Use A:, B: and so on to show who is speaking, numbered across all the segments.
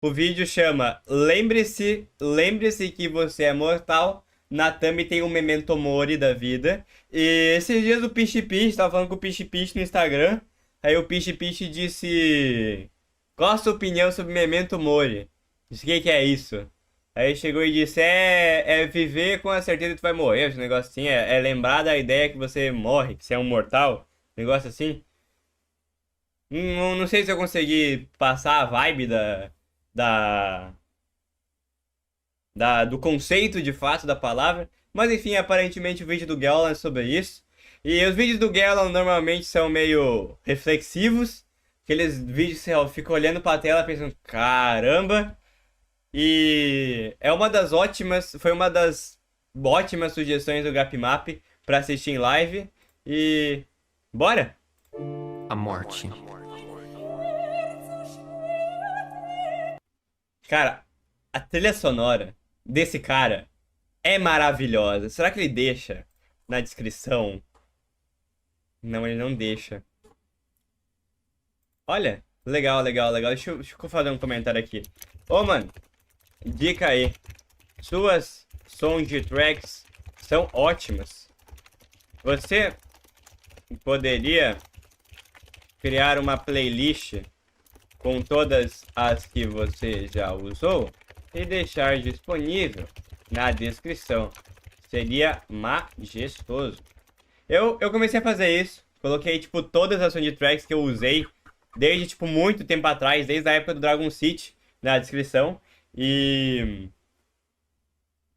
A: O vídeo chama Lembre-se que você é mortal. Na thumb tem um Memento Mori da vida. E esses dias o Pichi Pichi tava falando com o Pichi Pichi no Instagram. Aí o Pichi Pichi disse: Qual a sua opinião sobre Memento Mori? Disse: O que é isso? Aí chegou e disse: É viver com a certeza que tu vai morrer. Esse negócio assim. É lembrar da ideia que você morre, que você é um mortal. Negócio assim. Não sei se eu consegui passar a vibe da, do conceito de fato da palavra. Mas enfim, aparentemente o vídeo do Gellan é sobre isso. E os vídeos do Gellan normalmente são meio reflexivos. Aqueles vídeos que você fica olhando pra tela pensando, caramba. E é uma das ótimas, foi uma das ótimas sugestões do Gapmap pra assistir em live. E bora!
B: A morte.
A: Cara, a trilha sonora desse cara é maravilhosa. Será que ele deixa na descrição? Não, ele não deixa. Olha, legal, legal, legal. Deixa eu fazer um comentário aqui. Ô, mano, dica aí. Suas soundtracks são ótimas. Você poderia criar uma playlist com todas as que você já usou e deixar disponível na descrição. Seria majestoso. Eu comecei a fazer isso. Coloquei, tipo, todas as soundtracks que eu usei desde, tipo, muito tempo atrás, desde a época do Dragon City, na descrição. E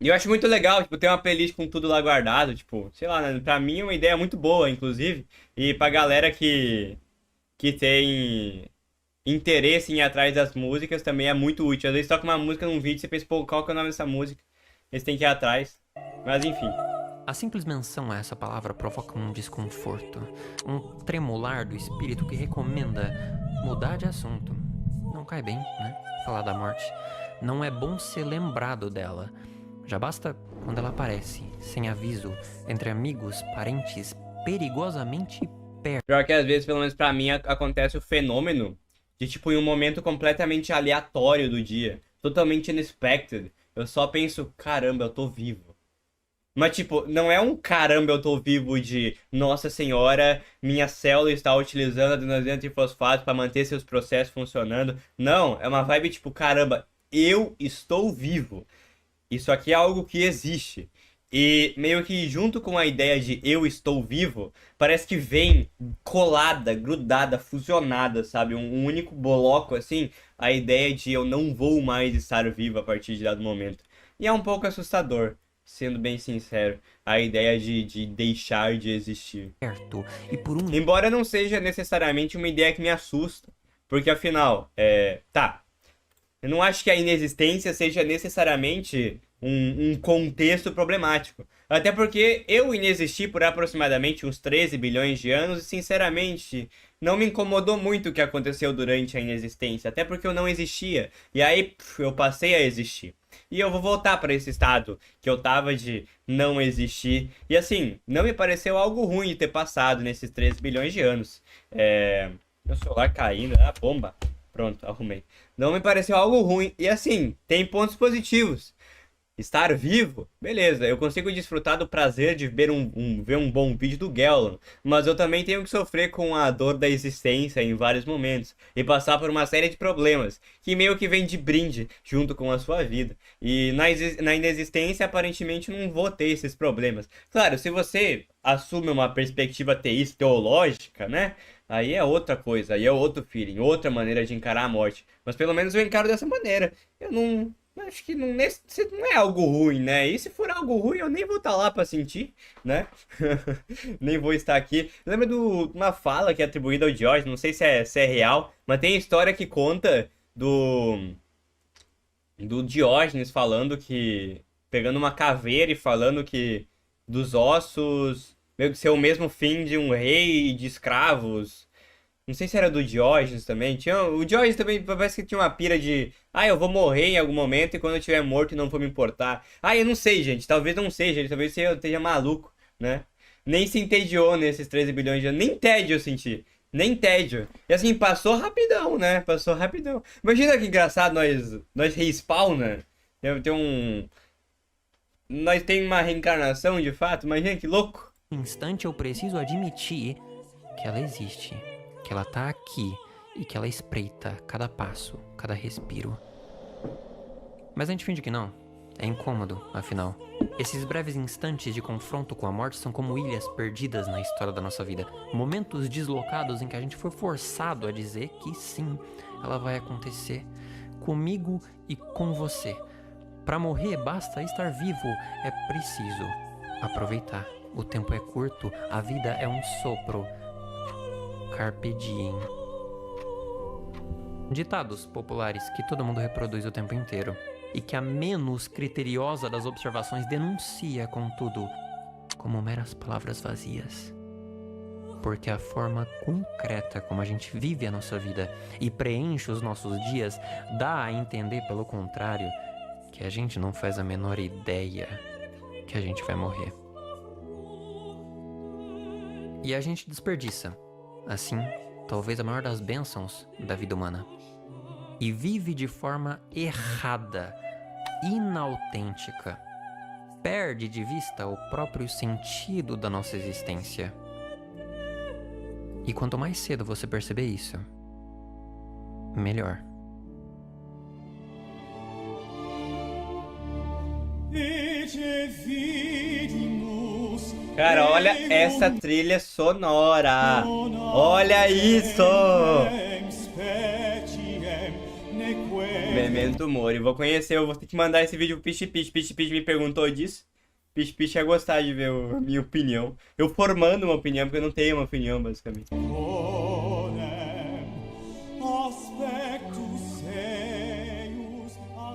A: eu acho muito legal, tipo, ter uma playlist com tudo lá guardado, tipo, sei lá, né? Pra mim é uma ideia muito boa, inclusive. E pra galera que tem interesse em ir atrás das músicas também é muito útil. Às vezes toca uma música num vídeo e você pensa, pô, qual que é o nome dessa música? Eles têm que ir atrás. Mas enfim.
B: A simples menção a essa palavra provoca um desconforto, um tremular do espírito que recomenda mudar de assunto. Não cai bem, né? Falar da morte. Não é bom ser lembrado dela. Já basta quando ela aparece, sem aviso, entre amigos, parentes, perigosamente perto.
A: Pior que às vezes, pelo menos pra mim, acontece o fenômeno de, tipo, em um momento completamente aleatório do dia. Totalmente unexpected. Eu só penso, caramba, eu tô vivo. Mas, tipo, não é um caramba, eu tô vivo de Nossa Senhora, minha célula está utilizando adenosina trifosfato para manter seus processos funcionando. Não, é uma vibe tipo, caramba, eu estou vivo. Isso aqui é algo que existe. E meio que junto com a ideia de eu estou vivo, parece que vem colada, grudada, fusionada, sabe? Um único bloco assim, a ideia de eu não vou mais estar vivo a partir de dado momento. E é um pouco assustador, sendo bem sincero, a ideia de deixar de existir.
B: E por um
A: Embora não seja necessariamente uma ideia que me assusta, porque afinal, tá, eu não acho que a inexistência seja necessariamente um contexto problemático. Até porque eu inexisti por aproximadamente uns 13 bilhões de anos e, sinceramente, não me incomodou muito o que aconteceu durante a inexistência. Até porque eu não existia. E aí, eu passei a existir. E eu vou voltar para esse estado que eu tava de não existir. E assim, não me pareceu algo ruim de ter passado nesses 13 bilhões de anos. Meu celular caindo, bomba. Pronto, arrumei. Não me pareceu algo ruim. E assim, tem pontos positivos. Estar vivo, beleza, eu consigo desfrutar do prazer de ver um bom vídeo do Gelon, mas eu também tenho que sofrer com a dor da existência em vários momentos e passar por uma série de problemas que meio que vem de brinde junto com a sua vida. E na inexistência, aparentemente, não vou ter esses problemas. Claro, se você assume uma perspectiva teísta, teológica, né? Aí é outra coisa, aí é outro feeling, outra maneira de encarar a morte. Mas pelo menos eu encaro dessa maneira. Eu não. Acho que não é algo ruim, né? E se for algo ruim, eu nem vou estar lá pra sentir, né? Nem vou estar aqui. Lembra de uma fala que é atribuída ao Diógenes, não sei se é real, mas tem a história que conta do Diógenes falando que. Pegando uma caveira e falando que dos ossos meio que ser o mesmo fim de um rei de escravos. Não sei se era do Diógenes também. O Diógenes também parece que tinha uma pira de. Ah, eu vou morrer em algum momento e quando eu estiver morto não vou me importar. Ah, eu não sei, gente. Talvez não seja. Talvez eu esteja maluco, né? Nem se entediou nesses 13 bilhões de anos. Nem tédio eu senti. Nem tédio. E assim, passou rapidão, né? Passou rapidão. Imagina que engraçado nós respawna. Tem um. Nós tem uma reencarnação de fato, imagina que louco.
B: Instante eu preciso admitir que ela existe, que ela tá aqui e que ela espreita cada passo, cada respiro. Mas a gente finge que não. É incômodo, afinal. Esses breves instantes de confronto com a morte são como ilhas perdidas na história da nossa vida. Momentos deslocados em que a gente foi forçado a dizer que sim, ela vai acontecer comigo e com você. Para morrer basta estar vivo, é preciso aproveitar. O tempo é curto, a vida é um sopro. Carpe diem. Ditados populares que todo mundo reproduz o tempo inteiro e que a menos criteriosa das observações denuncia, contudo, como meras palavras vazias. Porque a forma concreta como a gente vive a nossa vida e preenche os nossos dias dá a entender, pelo contrário, que a gente não faz a menor ideia que a gente vai morrer. E a gente desperdiça, assim, talvez a maior das bênçãos da vida humana. E vive de forma errada, inautêntica. Perde de vista o próprio sentido da nossa existência. E quanto mais cedo você perceber isso, melhor.
A: Cara, olha essa trilha sonora. Olha isso! Memento Mori. Vou conhecer, eu vou ter que mandar esse vídeo pro Pichi Pichi. Pichi Pichi me perguntou disso. Pichi Pichi ia gostar de ver a minha opinião. Eu formando uma opinião, porque eu não tenho uma opinião, basicamente.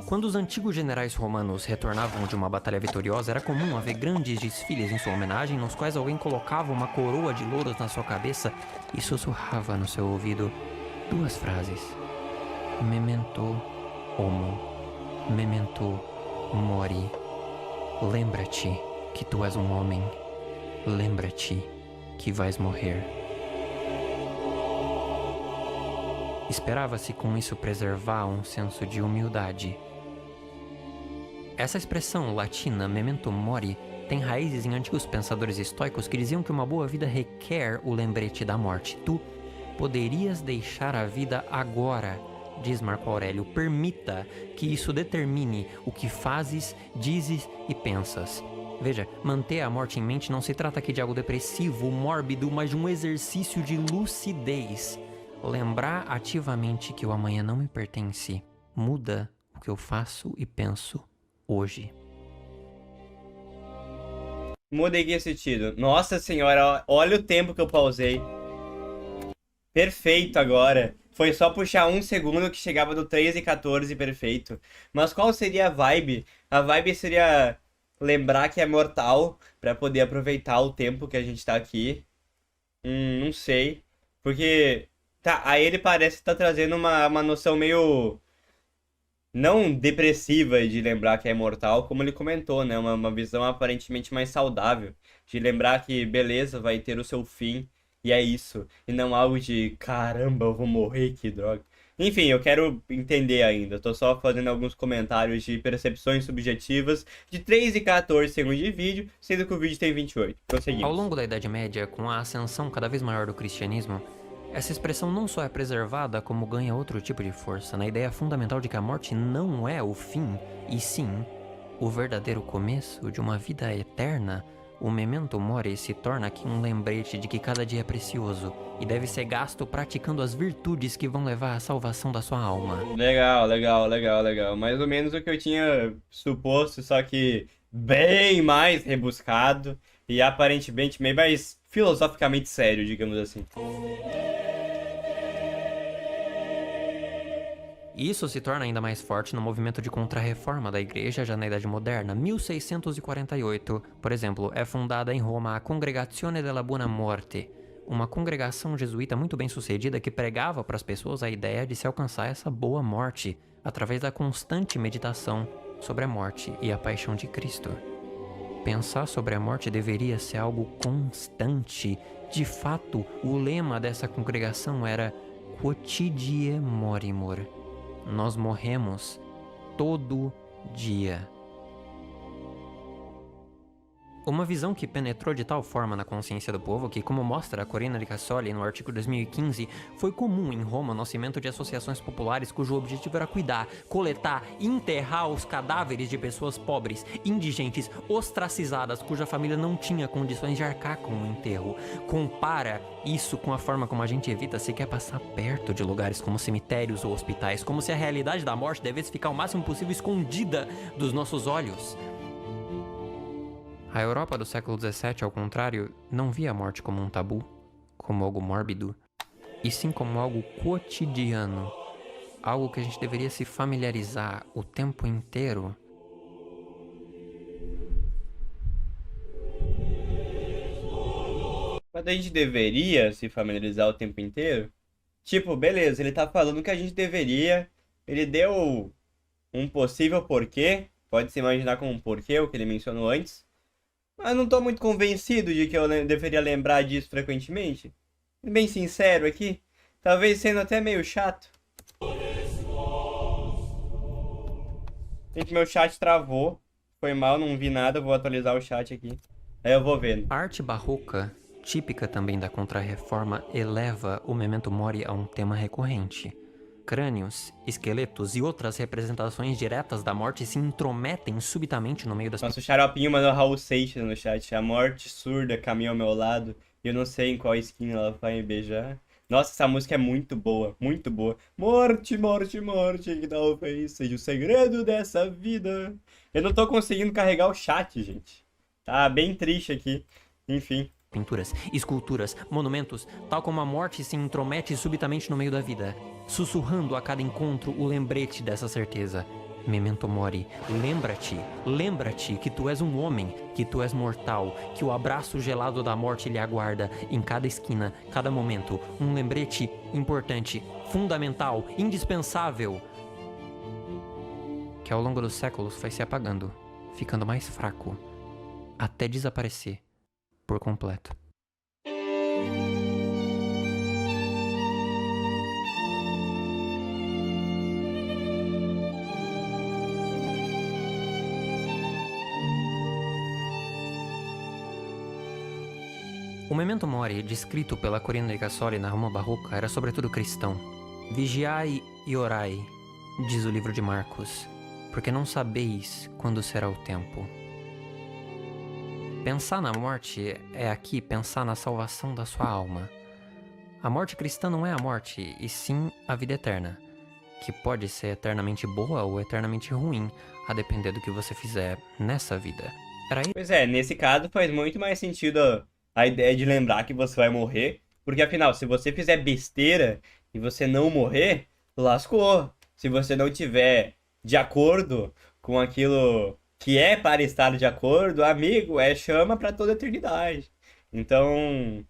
B: Quando os antigos generais romanos retornavam de uma batalha vitoriosa, era comum haver grandes desfiles em sua homenagem, nos quais alguém colocava uma coroa de louros na sua cabeça e sussurrava no seu ouvido duas frases: Memento homo, memento mori. Lembra-te que tu és um homem, lembra-te que vais morrer. Esperava-se com isso preservar um senso de humildade. Essa expressão latina, memento mori, tem raízes em antigos pensadores estoicos que diziam que uma boa vida requer o lembrete da morte. Tu poderias deixar a vida agora, diz Marco Aurélio. Permita que isso determine o que fazes, dizes e pensas. Veja, manter a morte em mente não se trata aqui de algo depressivo, mórbido, mas de um exercício de lucidez. Lembrar ativamente que o amanhã não me pertence muda o que eu faço e penso hoje.
A: Muda em que sentido? Nossa senhora, olha o tempo que eu pausei. Perfeito agora. Foi só puxar um segundo que chegava do 3:14, perfeito. Mas qual seria a vibe? A vibe seria lembrar que é mortal pra poder aproveitar o tempo que a gente tá aqui. Não sei. Porque, tá, aí ele parece estar trazendo uma noção meio não depressiva de lembrar que é imortal, como ele comentou, né? Uma visão aparentemente mais saudável. De lembrar que, beleza, vai ter o seu fim, e é isso. E não algo de, caramba, eu vou morrer, que droga. Enfim, eu quero entender ainda. Tô só fazendo alguns comentários de percepções subjetivas de 3:14 segundos de vídeo, sendo que o vídeo tem 28. Prosseguimos.
B: Ao longo da Idade Média, com a ascensão cada vez maior do cristianismo, essa expressão não só é preservada, como ganha outro tipo de força, na ideia fundamental de que a morte não é o fim, e sim o verdadeiro começo de uma vida eterna. O memento mori se torna aqui um lembrete de que cada dia é precioso e deve ser gasto praticando as virtudes que vão levar à salvação da sua alma.
A: Legal. Mais ou menos o que eu tinha suposto, só que bem mais rebuscado e aparentemente meio mais filosoficamente sério, digamos assim.
B: Isso se torna ainda mais forte no movimento de contrarreforma da Igreja já na Idade Moderna. 1648, por exemplo, é fundada em Roma a Congregazione della Buona Morte, uma congregação jesuíta muito bem sucedida que pregava para as pessoas a ideia de se alcançar essa boa morte através da constante meditação sobre a morte e a paixão de Cristo. Pensar sobre a morte deveria ser algo constante. De fato, o lema dessa congregação era Quotidie morimur. Nós morremos todo dia. Uma visão que penetrou de tal forma na consciência do povo que, como mostra a Corina de Cassoli no artigo 2015, foi comum em Roma o nascimento de associações populares cujo objetivo era cuidar, coletar e enterrar os cadáveres de pessoas pobres, indigentes, ostracizadas, cuja família não tinha condições de arcar com o enterro. Compara isso com a forma como a gente evita sequer passar perto de lugares como cemitérios ou hospitais, como se a realidade da morte devesse ficar o máximo possível escondida dos nossos olhos. A Europa do século XVII, ao contrário, não via a morte como um tabu, como algo mórbido, e sim como algo cotidiano, algo que a gente deveria se familiarizar o tempo inteiro.
A: Mas a gente deveria se familiarizar o tempo inteiro? Tipo, beleza, ele tá falando que a gente deveria, ele deu um possível porquê, pode se imaginar como um porquê, o que ele mencionou antes. Mas não tô muito convencido de que eu deveria lembrar disso frequentemente. Bem sincero aqui. Talvez sendo até meio chato. Gente, meu chat travou. Foi mal, não vi nada. Vou atualizar o chat aqui. Aí eu vou vendo.
B: A arte barroca, típica também da Contra-Reforma, eleva o memento mori a um tema recorrente. Crânios, esqueletos e outras representações diretas da morte se intrometem subitamente no meio das...
A: Nossa, o Xaropinho mandou Raul Seixas no chat. A morte surda caminha ao meu lado e eu não sei em qual esquina ela vai me beijar. Nossa, essa música é muito boa, muito boa. Morte, morte, morte, que talvez seja o segredo dessa vida. Eu não tô conseguindo carregar o chat, gente. Tá bem triste aqui. Enfim.
B: Pinturas, esculturas, monumentos, tal como a morte se intromete subitamente no meio da vida, sussurrando a cada encontro o lembrete dessa certeza. Memento mori, lembra-te que tu és um homem, que tu és mortal, que o abraço gelado da morte lhe aguarda em cada esquina, cada momento, um lembrete importante, fundamental, indispensável, que ao longo dos séculos foi se apagando, ficando mais fraco, até desaparecer por completo. O memento mori, descrito pela Corina de Cassoli na Roma Barroca, era sobretudo cristão. Vigiai e orai, diz o livro de Marcos, porque não sabeis quando será o tempo. Pensar na morte é aqui pensar na salvação da sua alma. A morte cristã não é a morte, e sim a vida eterna, que pode ser eternamente boa ou eternamente ruim, a depender do que você fizer nessa vida.
A: Pois é, nesse caso faz muito mais sentido a ideia de lembrar que você vai morrer, porque afinal, se você fizer besteira e você não morrer, lascou. Se você não tiver de acordo com aquilo que é para estar de acordo, amigo, chama para toda a eternidade. Então,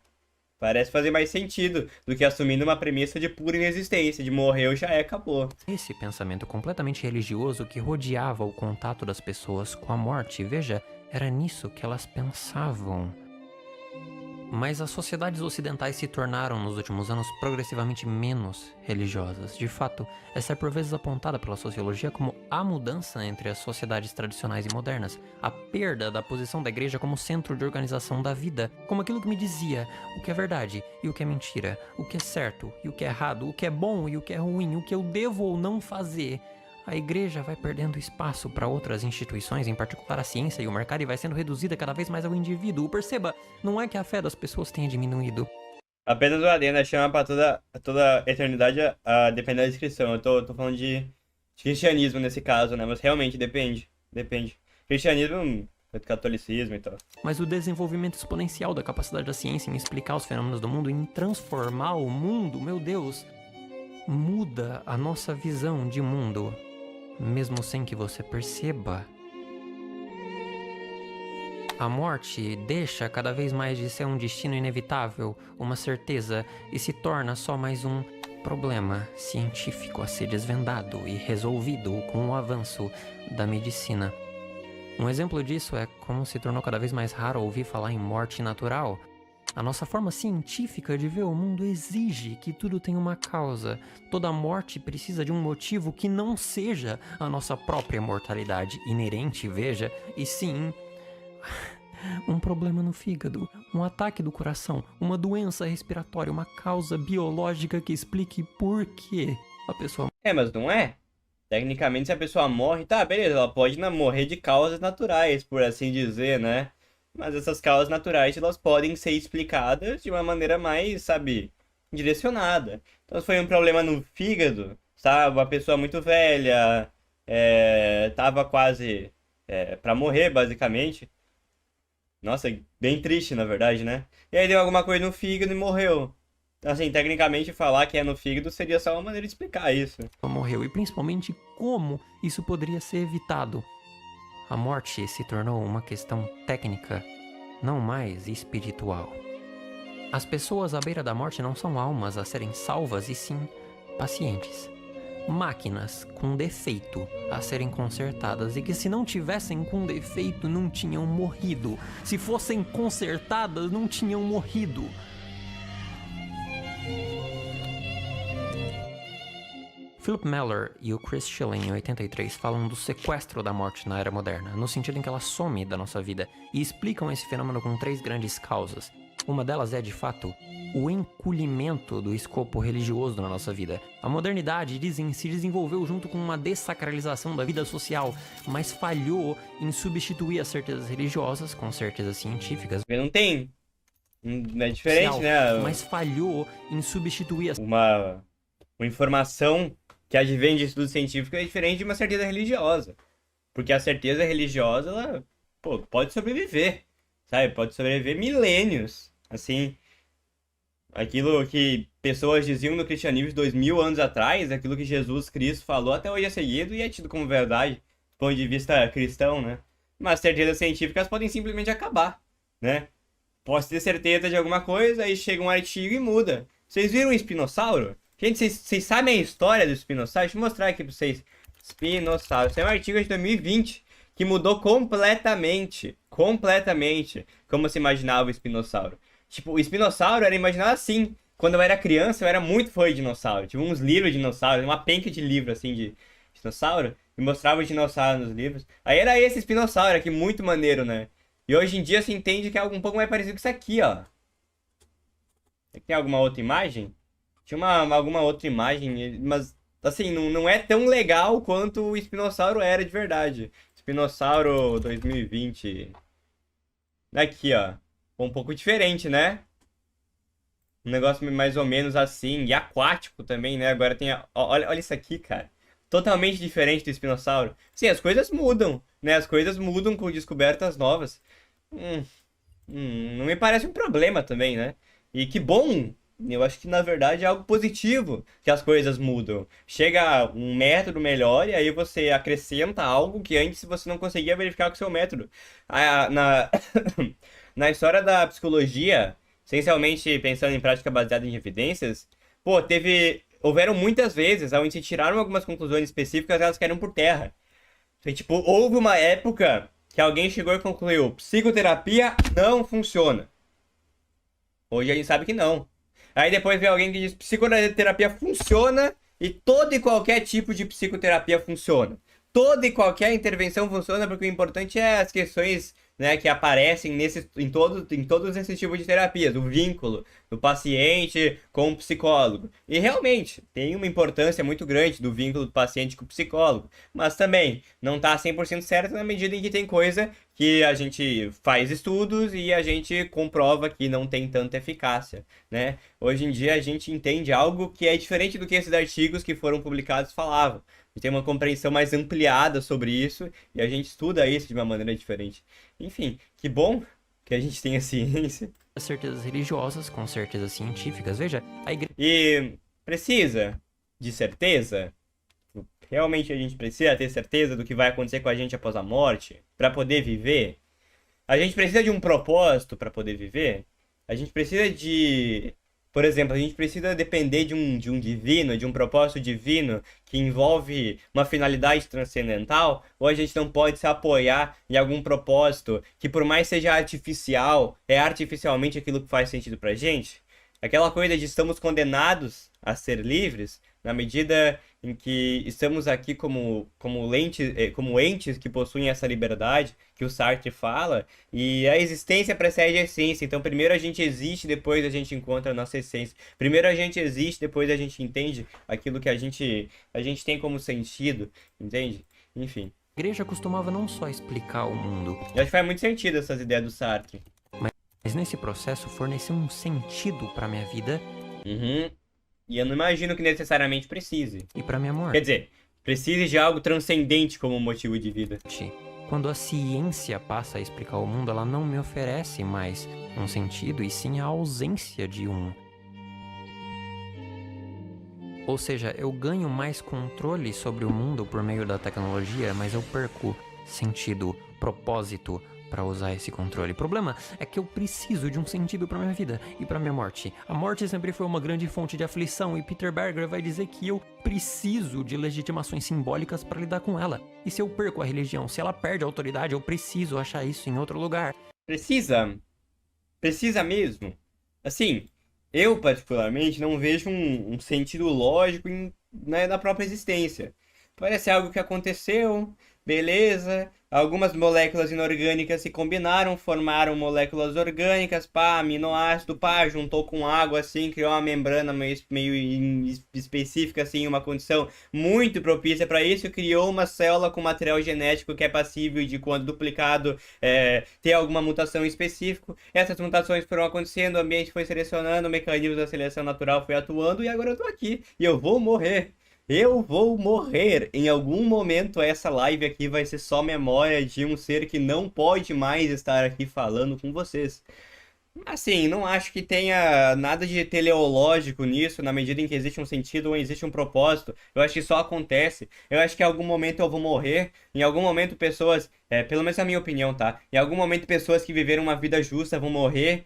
A: parece fazer mais sentido do que assumindo uma premissa de pura inexistência, de morreu já acabou.
B: Esse pensamento completamente religioso que rodeava o contato das pessoas com a morte, veja, era nisso que elas pensavam. Mas as sociedades ocidentais se tornaram, nos últimos anos, progressivamente menos religiosas. De fato, essa é por vezes apontada pela sociologia como a mudança entre as sociedades tradicionais e modernas, a perda da posição da igreja como centro de organização da vida, como aquilo que me dizia o que é verdade e o que é mentira, o que é certo e o que é errado, o que é bom e o que é ruim, o que eu devo ou não fazer. A igreja vai perdendo espaço para outras instituições, em particular a ciência e o mercado, e vai sendo reduzida cada vez mais ao indivíduo. Perceba, não é que a fé das pessoas tenha diminuído.
A: Apenas o adendo chama para toda eternidade a depender da descrição. Eu tô falando de cristianismo nesse caso, né? Mas realmente depende. Cristianismo, catolicismo e tal.
B: Mas o desenvolvimento exponencial da capacidade da ciência em explicar os fenômenos do mundo, em transformar o mundo, meu Deus, muda a nossa visão de mundo. Mesmo sem que você perceba. A morte deixa cada vez mais de ser um destino inevitável, uma certeza, e se torna só mais um problema científico a ser desvendado e resolvido com o avanço da medicina. Um exemplo disso é como se tornou cada vez mais raro ouvir falar em morte natural. A nossa forma científica de ver o mundo exige que tudo tenha uma causa. Toda morte precisa de um motivo que não seja a nossa própria mortalidade inerente, veja, e sim um problema no fígado, um ataque do coração, uma doença respiratória, uma causa biológica que explique por que a pessoa...
A: Mas não é? Tecnicamente, se a pessoa morre, tá, beleza, ela pode morrer de causas naturais, por assim dizer, né? Mas essas causas naturais, elas podem ser explicadas de uma maneira mais, sabe, direcionada. Então, se foi um problema no fígado, sabe, uma pessoa muito velha, tava quase pra morrer, basicamente. Nossa, bem triste, na verdade, né? E aí deu alguma coisa no fígado e morreu. Assim, tecnicamente, falar que é no fígado seria só uma maneira de explicar isso.
B: morreu e principalmente como isso poderia ser evitado. A morte se tornou uma questão técnica, não mais espiritual. As pessoas à beira da morte não são almas a serem salvas, e sim pacientes. Máquinas com defeito a serem consertadas e que, se não tivessem com defeito, não tinham morrido. Se fossem consertadas, não tinham morrido. Philip Meller e o Chris Schilling, em 83, falam do sequestro da morte na era moderna, no sentido em que ela some da nossa vida, e explicam esse fenômeno com 3 grandes causas. Uma delas é, de fato, o encolhimento do escopo religioso na nossa vida. A modernidade, dizem, se desenvolveu junto com uma dessacralização da vida social, mas falhou em substituir as certezas religiosas com certezas científicas.
A: Não tem. É diferente,
B: social,
A: né?
B: Mas falhou em substituir
A: uma informação que advém de estudo científico é diferente de uma certeza religiosa. Porque a certeza religiosa, ela, pode sobreviver, sabe? Pode sobreviver milênios. Assim, aquilo que pessoas diziam no cristianismo 2000 anos atrás, aquilo que Jesus Cristo falou, até hoje é seguido e é tido como verdade, do ponto de vista cristão, né? Mas certezas científicas podem simplesmente acabar, né? Posso ter certeza de alguma coisa, aí chega um artigo e muda. Vocês viram o espinossauro? Gente, vocês sabem a história do espinossauro? Deixa eu mostrar aqui pra vocês. Espinossauro. Esse é um artigo de 2020 que mudou completamente como se imaginava o espinossauro. Tipo, o espinossauro era imaginado assim. Quando eu era criança, eu era muito fã de dinossauro. Tinha uns livros de dinossauro, uma penca de livro, assim, de dinossauro. E mostrava os dinossauros nos livros. Aí era esse espinossauro aqui, muito maneiro, né? E hoje em dia se entende que é algo um pouco mais parecido com isso aqui, ó. Aqui tem alguma outra imagem? Tinha alguma outra imagem, mas, assim, não é tão legal quanto o espinossauro era de verdade. Espinossauro 2020. Aqui, ó. Um pouco diferente, né? Um negócio mais ou menos assim. E aquático também, né? Agora tem olha isso aqui, cara. Totalmente diferente do espinossauro. Sim, as coisas mudam, né? As coisas mudam com descobertas novas. Não me parece um problema também, né? E que bom! Eu acho que, na verdade, é algo positivo que as coisas mudam. Chega um método melhor e aí você acrescenta algo que antes você não conseguia verificar com o seu método. Na história da psicologia, essencialmente pensando em prática baseada em evidências, houveram muitas vezes onde se tiraram algumas conclusões específicas, elas caíram por terra. Então, tipo, houve uma época que alguém chegou e concluiu: psicoterapia não funciona. Hoje a gente sabe que não. Aí depois vem alguém que diz: psicoterapia funciona e todo e qualquer tipo de psicoterapia funciona. Toda e qualquer intervenção funciona, porque o importante é as questões, né, que aparecem em todos esses tipos de terapias, o vínculo do paciente com o psicólogo. E realmente, tem uma importância muito grande do vínculo do paciente com o psicólogo, mas também não está 100% certo na medida em que tem coisa que a gente faz estudos e a gente comprova que não tem tanta eficácia, né? Hoje em dia a gente entende algo que é diferente do que esses artigos que foram publicados falavam. A gente tem uma compreensão mais ampliada sobre isso e a gente estuda isso de uma maneira diferente. Enfim, que bom que a gente tenha ciência.
B: certezas religiosas com certezas científicas. Veja, a igreja...
A: E precisa de certeza? Realmente a gente precisa ter certeza do que vai acontecer com a gente após a morte para poder viver? A gente precisa de um propósito para poder viver? A gente precisa de Por exemplo, a gente precisa depender de um divino, de um propósito divino que envolve uma finalidade transcendental, ou a gente não pode se apoiar em algum propósito que, por mais seja artificial, é artificialmente aquilo que faz sentido pra gente? Aquela coisa de estamos condenados a ser livres, na medida em que estamos aqui como entes que possuem essa liberdade que o Sartre fala, e a existência precede a essência. Então, primeiro a gente existe, depois a gente encontra a nossa essência. Primeiro a gente existe, depois a gente entende aquilo que a gente tem como sentido, entende? Enfim.
B: A igreja costumava não só explicar o mundo,
A: Eu acho que faz muito sentido essas ideias do Sartre.
B: mas nesse processo fornecer um sentido pra minha vida
A: Uhum. E eu não imagino que necessariamente precise.
B: e pra minha
A: Quer
B: morte.
A: dizer, precise de algo transcendente como motivo de vida.
B: Quando a ciência passa a explicar o mundo, ela não me oferece mais um sentido, e sim a ausência de um. Ou seja, eu ganho mais controle sobre o mundo por meio da tecnologia, mas eu perco sentido, propósito para usar esse controle. O problema é que eu preciso de um sentido para minha vida e para minha morte. A morte sempre foi uma grande fonte de aflição, e Peter Berger vai dizer que eu preciso de legitimações simbólicas para lidar com ela. E se eu perco a religião, se ela perde a autoridade, eu preciso achar isso em outro lugar.
A: Precisa? Precisa mesmo? Assim, eu particularmente não vejo um sentido lógico na própria existência. Parece algo que aconteceu, beleza. Algumas moléculas inorgânicas se combinaram, formaram moléculas orgânicas, pá, aminoácido, pá, juntou com água, assim, criou uma membrana específica, assim, uma condição muito propícia para isso, criou uma célula com material genético que é passível de, quando duplicado, ter alguma mutação específica. Essas mutações foram acontecendo, o ambiente foi selecionando, o mecanismo da seleção natural foi atuando, e agora eu tô aqui, e eu vou morrer. Eu vou morrer. Em algum momento essa live aqui vai ser só memória de um ser que não pode mais estar aqui falando com vocês. Assim, não acho que tenha nada de teleológico nisso, na medida em que existe um sentido ou existe um propósito. Eu acho que só acontece. Eu acho que em algum momento eu vou morrer. Em algum momento pessoas, pelo menos a minha opinião, tá? Em algum momento pessoas que viveram uma vida justa vão morrer,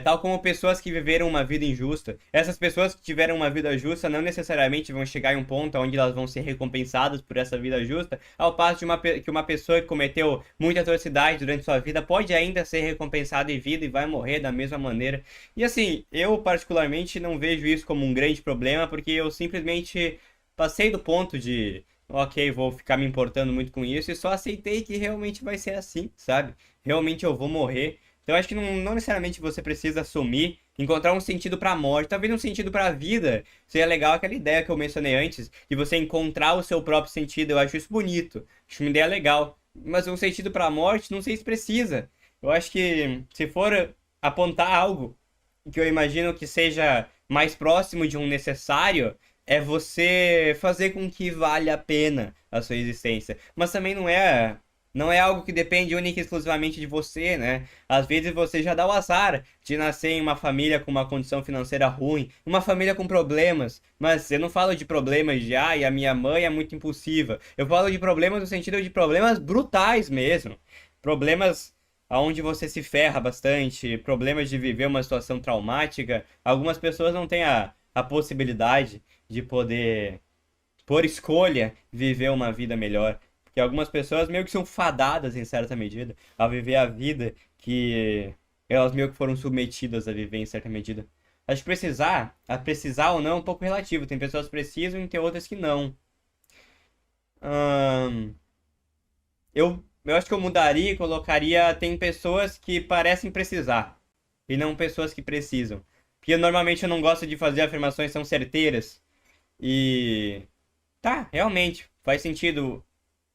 A: tal como pessoas que viveram uma vida injusta. Essas pessoas que tiveram uma vida justa não necessariamente vão chegar em um ponto onde elas vão ser recompensadas por essa vida justa, ao passo que uma pessoa que cometeu muita atrocidade durante sua vida pode ainda ser recompensada em vida e vai morrer da mesma maneira. E assim, eu particularmente não vejo isso como um grande problema, porque eu simplesmente passei do ponto de, ok, vou ficar me importando muito com isso, e só aceitei que realmente vai ser assim, sabe? Realmente eu vou morrer. Então eu acho que não necessariamente você precisa assumir, encontrar um sentido pra morte, talvez um sentido pra vida. Seria legal aquela ideia que eu mencionei antes, de você encontrar o seu próprio sentido. Eu acho isso bonito, acho uma ideia legal. Mas um sentido pra morte, não sei se precisa. Eu acho que se for apontar algo que eu imagino que seja mais próximo de um necessário, é você fazer com que valha a pena a sua existência. Mas também não é algo que depende única e exclusivamente de você, né? Às vezes você já dá o azar de nascer em uma família com uma condição financeira ruim, uma família com problemas. Mas eu não falo de problemas de, ai, a minha mãe é muito impulsiva. Eu falo de problemas no sentido de problemas brutais mesmo. Problemas onde você se ferra bastante, problemas de viver uma situação traumática. Algumas pessoas não têm a possibilidade de poder, por escolha, viver uma vida melhor. Porque algumas pessoas meio que são fadadas, em certa medida, a viver a vida que elas meio que foram submetidas a viver em certa medida. Acho que precisar ou não é um pouco relativo. Tem pessoas que precisam e tem outras que não. Eu acho que eu mudaria e colocaria, tem pessoas que parecem precisar e não pessoas que precisam. Porque normalmente eu não gosto de fazer afirmações tão certeiras. E tá, realmente, faz sentido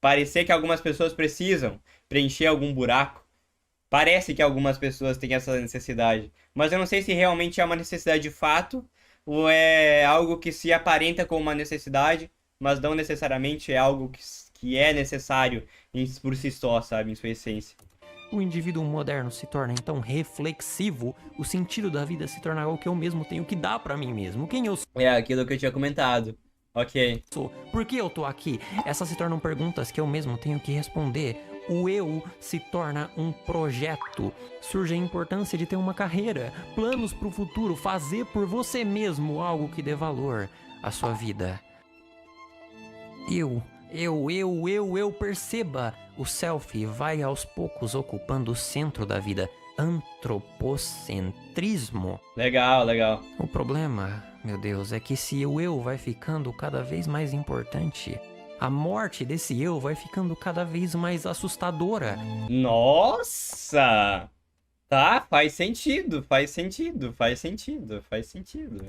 A: parecer que algumas pessoas precisam preencher algum buraco. Parece que algumas pessoas têm essa necessidade, mas eu não sei se realmente é uma necessidade de fato ou é algo que se aparenta como uma necessidade, mas não necessariamente é algo que é necessário por si só, sabe, em sua essência.
B: O indivíduo moderno se torna então reflexivo, o sentido da vida se torna algo que eu mesmo tenho que dar pra mim mesmo. Quem eu
A: É aquilo que eu tinha comentado. Ok.
B: sou? Por que eu tô aqui? Essas se tornam perguntas que eu mesmo tenho que responder. o eu se torna um projeto. Surge a importância de ter uma carreira, planos para o futuro, fazer por você mesmo algo que dê valor à sua vida. Perceba. O self vai aos poucos ocupando o centro da vida. Antropocentrismo.
A: Legal, legal.
B: O problema, meu Deus, é que se o eu vai ficando cada vez mais importante, a morte desse eu vai ficando cada vez mais assustadora.
A: Nossa! Tá, faz sentido, faz sentido, faz sentido, faz sentido.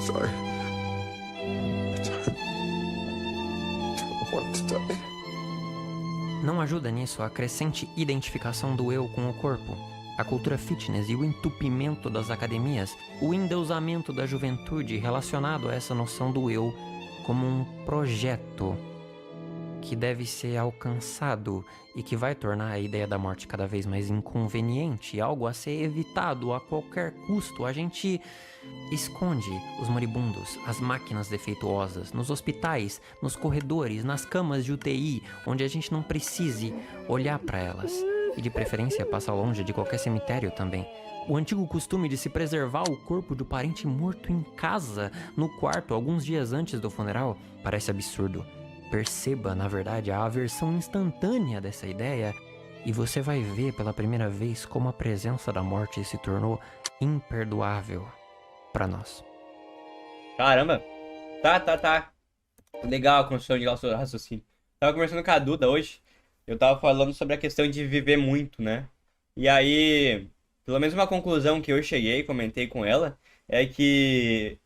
C: Sorry. I want to die.
B: Não ajuda nisso a crescente identificação do eu com o corpo, a cultura fitness e o entupimento das academias, o endeusamento da juventude relacionado a essa noção do eu como um projeto que deve ser alcançado e que vai tornar a ideia da morte cada vez mais inconveniente, algo a ser evitado a qualquer custo. A gente esconde os moribundos, as máquinas defeituosas, nos hospitais, nos corredores, nas camas de UTI, onde a gente não precise olhar para elas. E de preferência passa longe de qualquer cemitério também. O antigo costume de se preservar o corpo do parente morto em casa, no quarto, alguns dias antes do funeral, parece absurdo. Perceba, na verdade, a aversão instantânea dessa ideia e você vai ver pela primeira vez como a presença da morte se tornou imperdoável para nós.
A: Caramba. Tá. Legal a construção de raciocínio. Tava conversando com a Duda hoje. Eu tava falando sobre a questão de viver muito, né? E aí, pelo menos uma conclusão que eu cheguei, comentei com ela, é que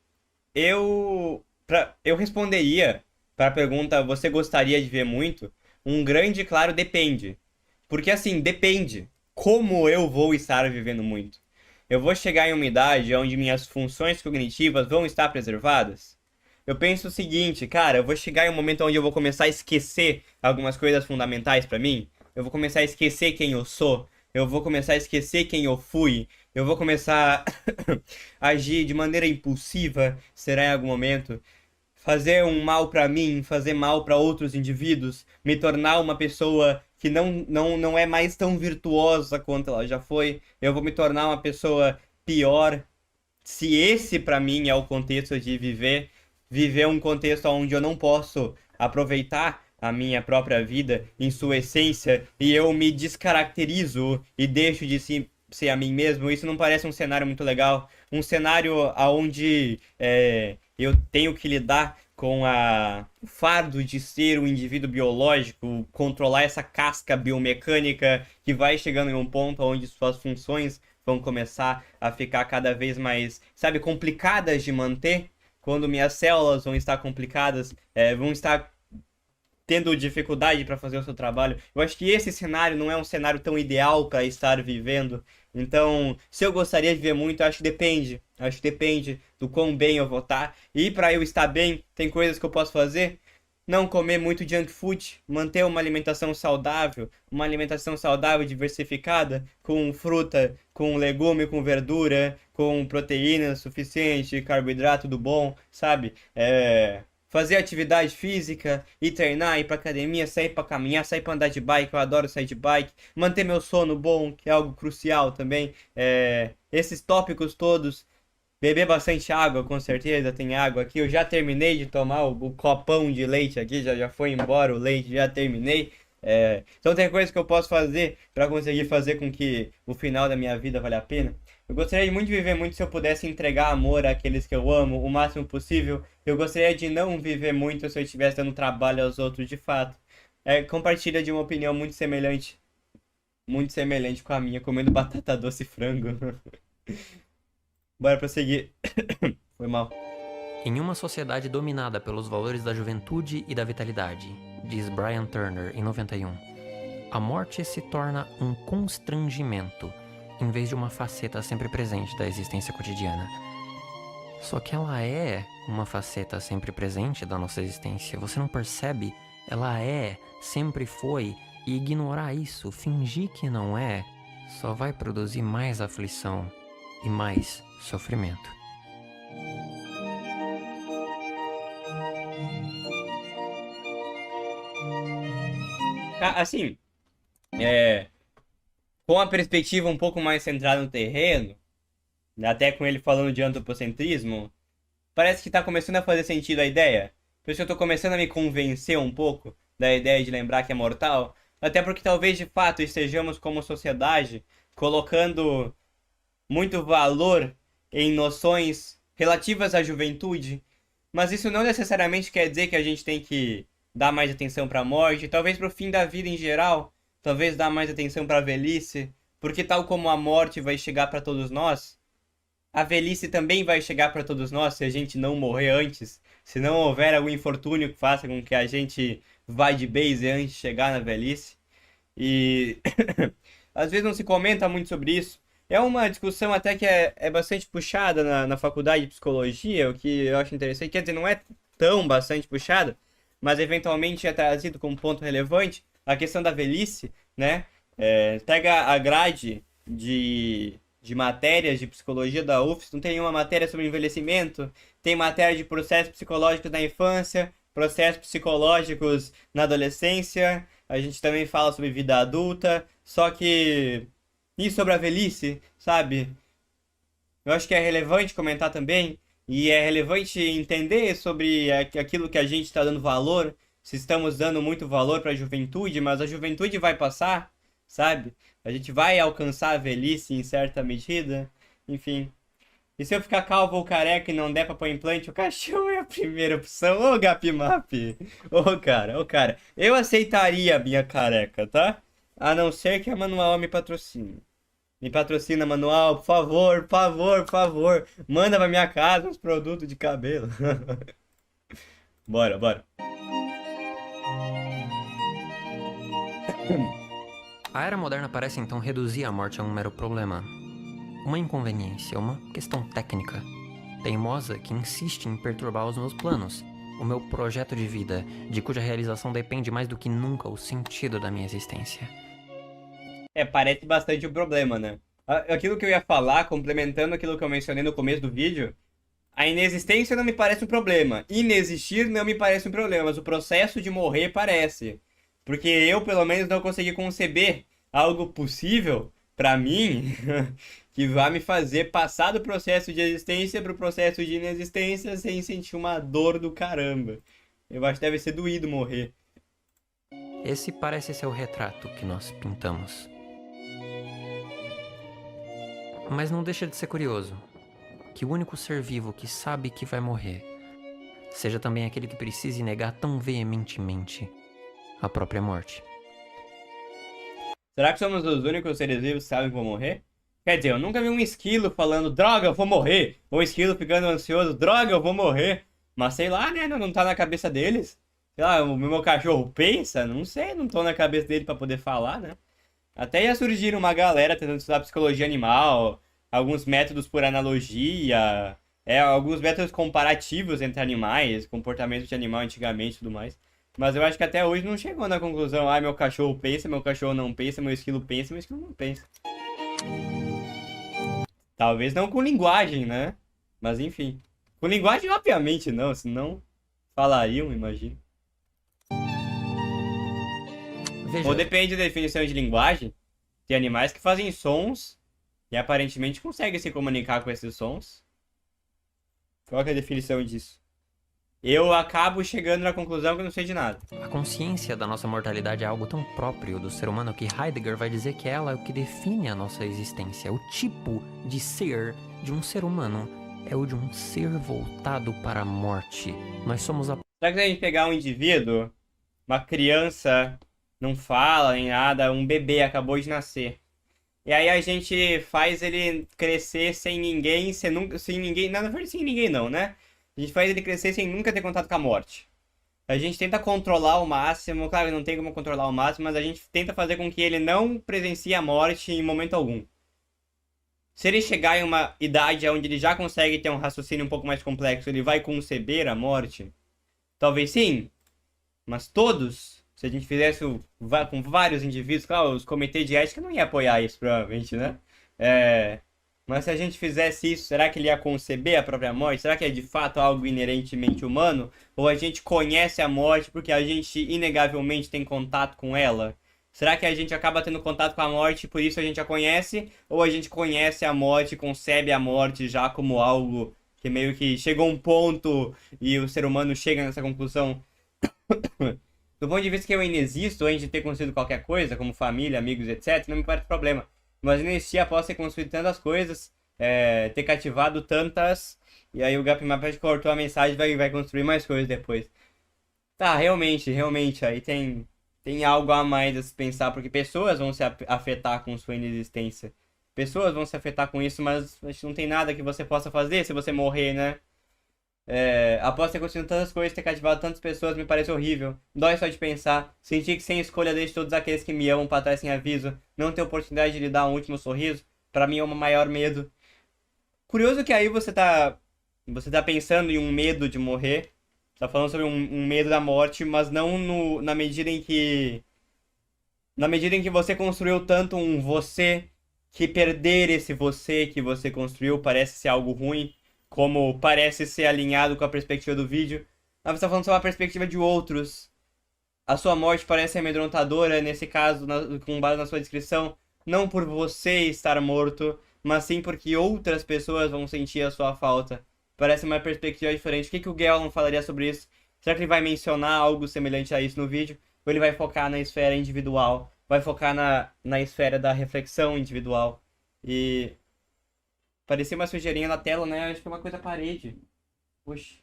A: eu responderia para a pergunta, você gostaria de ver muito? Um grande e claro depende. Porque assim, depende. Como eu vou estar vivendo muito? Eu vou chegar em uma idade onde minhas funções cognitivas vão estar preservadas? Eu penso o seguinte, cara, eu vou chegar em um momento onde eu vou começar a esquecer algumas coisas fundamentais para mim. Eu vou começar a esquecer quem eu sou. Eu vou começar a esquecer quem eu fui. Eu vou começar a agir de maneira impulsiva, será em algum momento. Fazer um mal pra mim, fazer mal pra outros indivíduos, me tornar uma pessoa que não é mais tão virtuosa quanto ela já foi. Eu vou me tornar uma pessoa pior. Se esse pra mim é o contexto de viver um contexto onde eu não posso aproveitar a minha própria vida em sua essência e eu me descaracterizo e deixo de ser a mim mesmo, isso não parece um cenário muito legal. Um cenário onde eu tenho que lidar com o fardo de ser um indivíduo biológico, controlar essa casca biomecânica que vai chegando em um ponto onde suas funções vão começar a ficar cada vez mais, sabe, complicadas de manter. Quando minhas células vão estar complicadas, vão estar tendo dificuldade para fazer o seu trabalho. Eu acho que esse cenário não é um cenário tão ideal para estar vivendo. Então, se eu gostaria de ver muito, acho que depende. Acho que depende do quão bem eu vou estar. E para eu estar bem, tem coisas que eu posso fazer. Não comer muito junk food, manter uma alimentação saudável diversificada, com fruta, com legume, com verdura, com proteína suficiente, carboidrato do bom, sabe? Fazer atividade física, ir treinar, ir pra academia, sair pra caminhar, sair pra andar de bike, eu adoro sair de bike, manter meu sono bom, que é algo crucial também. Esses tópicos todos. Beber bastante água, com certeza, tem água aqui. Eu já terminei de tomar o copão de leite aqui, já foi embora o leite, já terminei. Então tem coisas que eu posso fazer para conseguir fazer com que o final da minha vida valha a pena. Eu gostaria muito de viver muito se eu pudesse entregar amor àqueles que eu amo o máximo possível. Eu gostaria de não viver muito se eu estivesse dando trabalho aos outros de fato. Compartilha de uma opinião muito semelhante com a minha, comendo batata doce e frango. Bora prosseguir. Foi mal.
B: Em uma sociedade dominada pelos valores da juventude e da vitalidade, diz Brian Turner em 91, a morte se torna um constrangimento, em vez de uma faceta sempre presente da existência cotidiana. Só que ela é uma faceta sempre presente da nossa existência. Você não percebe? Ela sempre foi, e ignorar isso, fingir que não é, só vai produzir mais aflição e mais sofrimento.
A: Assim, com a perspectiva um pouco mais centrada no terreno, até com ele falando de antropocentrismo, parece que tá começando a fazer sentido a ideia. Por isso que eu tô começando a me convencer um pouco da ideia de lembrar que é mortal. Até porque talvez de fato estejamos como sociedade colocando muito valor em noções relativas à juventude. Mas isso não necessariamente quer dizer que a gente tem que dar mais atenção para a morte, talvez para o fim da vida em geral, talvez dar mais atenção para a velhice, porque tal como a morte vai chegar para todos nós, a velhice também vai chegar para todos nós se a gente não morrer antes, se não houver algum infortúnio que faça com que a gente vá de base antes de chegar na velhice. E às vezes não se comenta muito sobre isso. É uma discussão até que é bastante puxada na faculdade de psicologia, o que eu acho interessante. Quer dizer, não é tão bastante puxada, mas eventualmente é trazido como ponto relevante a questão da velhice, né? Pega a grade de matérias de psicologia da UFS, não tem uma matéria sobre envelhecimento, tem matéria de processos psicológicos na infância, processos psicológicos na adolescência, a gente também fala sobre vida adulta, só que... E sobre a velhice, sabe? Eu acho que é relevante comentar também, e é relevante entender sobre aquilo que a gente está dando valor, se estamos dando muito valor para a juventude, mas a juventude vai passar, sabe? A gente vai alcançar a velhice em certa medida, enfim. E se eu ficar calvo ou careca e não der pra pôr implante, o caixão é a primeira opção. Ô, Gapimap! Ô, cara, eu aceitaria a minha careca, tá? A não ser que a Manual me patrocine. Me patrocina, Manual, por favor, por favor, por favor. Manda pra minha casa uns produtos de cabelo. Bora, bora.
B: A era moderna parece então reduzir a morte a um mero problema. Uma inconveniência, uma questão técnica, teimosa que insiste em perturbar os meus planos, o meu projeto de vida, de cuja realização depende mais do que nunca o sentido da minha existência.
A: Parece bastante um problema, né? Aquilo que eu ia falar, complementando aquilo que eu mencionei no começo do vídeo, a inexistência não me parece um problema. Inexistir não me parece um problema, mas o processo de morrer parece. Porque eu, pelo menos, não consegui conceber algo possível pra mim que vá me fazer passar do processo de existência pro processo de inexistência sem sentir uma dor do caramba. Eu acho que deve ser doído morrer.
B: Esse parece ser o retrato que nós pintamos. Mas não deixa de ser curioso que o único ser vivo que sabe que vai morrer seja também aquele que precise negar tão veementemente a própria morte.
A: Será que somos os únicos seres vivos que sabem que vão morrer? Quer dizer, eu nunca vi um esquilo falando, droga, eu vou morrer. Ou um esquilo ficando ansioso, droga, eu vou morrer. Mas sei lá, né? Não tá na cabeça deles. Sei lá, o meu cachorro pensa? Não sei, não tô na cabeça dele pra poder falar, né? Até ia surgir uma galera tentando estudar psicologia animal, alguns métodos por analogia, alguns métodos comparativos entre animais, comportamento de animal antigamente e tudo mais. Mas eu acho que até hoje não chegou na conclusão, meu cachorro pensa, meu cachorro não pensa, meu esquilo pensa, meu esquilo não pensa. Talvez não com linguagem, né? Mas enfim. Com linguagem, obviamente não, senão falariam, imagino.
B: Veja,
A: Ou depende da definição de linguagem. Tem animais que fazem sons e aparentemente conseguem se comunicar com esses sons. Qual que é a definição disso? Eu acabo chegando na conclusão que eu não sei de nada.
B: a consciência da nossa mortalidade é algo tão próprio do ser humano que Heidegger vai dizer que ela é o que define a nossa existência. O tipo de ser de um ser humano é o de um ser voltado para a morte. Nós somos a...
A: Será que se a gente pegar um indivíduo, uma criança, não fala nem nada, um bebê acabou de nascer, e aí a gente faz ele crescer sem ninguém, sem ninguém, na verdade sem ninguém não, né? A gente faz ele crescer sem nunca ter contato com a morte. A gente tenta controlar ao máximo, claro, não tem como controlar ao máximo, mas a gente tenta fazer com que ele não presencie a morte em momento algum. Se ele chegar em uma idade onde ele já consegue ter um raciocínio um pouco mais complexo, ele vai conceber a morte? Talvez sim, mas todos, se a gente fizesse com vários indivíduos, claro, os comitês de ética não iam apoiar isso, provavelmente, né? Mas se a gente fizesse isso, será que ele ia conceber a própria morte? Será que é de fato algo inerentemente humano? Ou a gente conhece a morte porque a gente inegavelmente tem contato com ela? Será que a gente acaba tendo contato com a morte e por isso a gente a conhece? Ou a gente conhece a morte, concebe a morte já como algo que meio que chegou a um ponto e o ser humano chega nessa conclusão? Do ponto de vista que eu ainda existo, antes de ter construído qualquer coisa, como família, amigos, etc., não me parece problema. Mas ainda existir após ter construído tantas coisas, ter cativado tantas, e aí o Gapmap cortou a mensagem e vai construir mais coisas depois. Tá, realmente, aí tem algo a mais a se pensar, porque pessoas vão se afetar com sua inexistência. Pessoas vão se afetar com isso, mas acho que não tem nada que você possa fazer se você morrer, né? Após ter construído tantas coisas, ter cativado tantas pessoas, me parece horrível. Dói só de pensar. Sentir que sem escolha deixo todos aqueles que me amam pra trás sem aviso. Não ter oportunidade de lhe dar um último sorriso. Pra mim é o maior medo. Curioso que aí você tá pensando em um medo de morrer. Tá falando sobre um medo da morte, mas não na medida em que. Na medida em que você construiu tanto um você, que perder esse você que você construiu parece ser algo ruim, como parece ser alinhado com a perspectiva do vídeo. Mas você está falando sobre a perspectiva de outros. A sua morte parece amedrontadora, nesse caso, com base na sua descrição, não por você estar morto, mas sim porque outras pessoas vão sentir a sua falta. Parece uma perspectiva diferente. O que o Gellman falaria sobre isso? Será que ele vai mencionar algo semelhante a isso no vídeo? Ou ele vai focar na esfera individual? Vai focar na esfera da reflexão individual? E parecia uma sujeirinha na tela, né? Acho que é uma coisa parede. Puxa.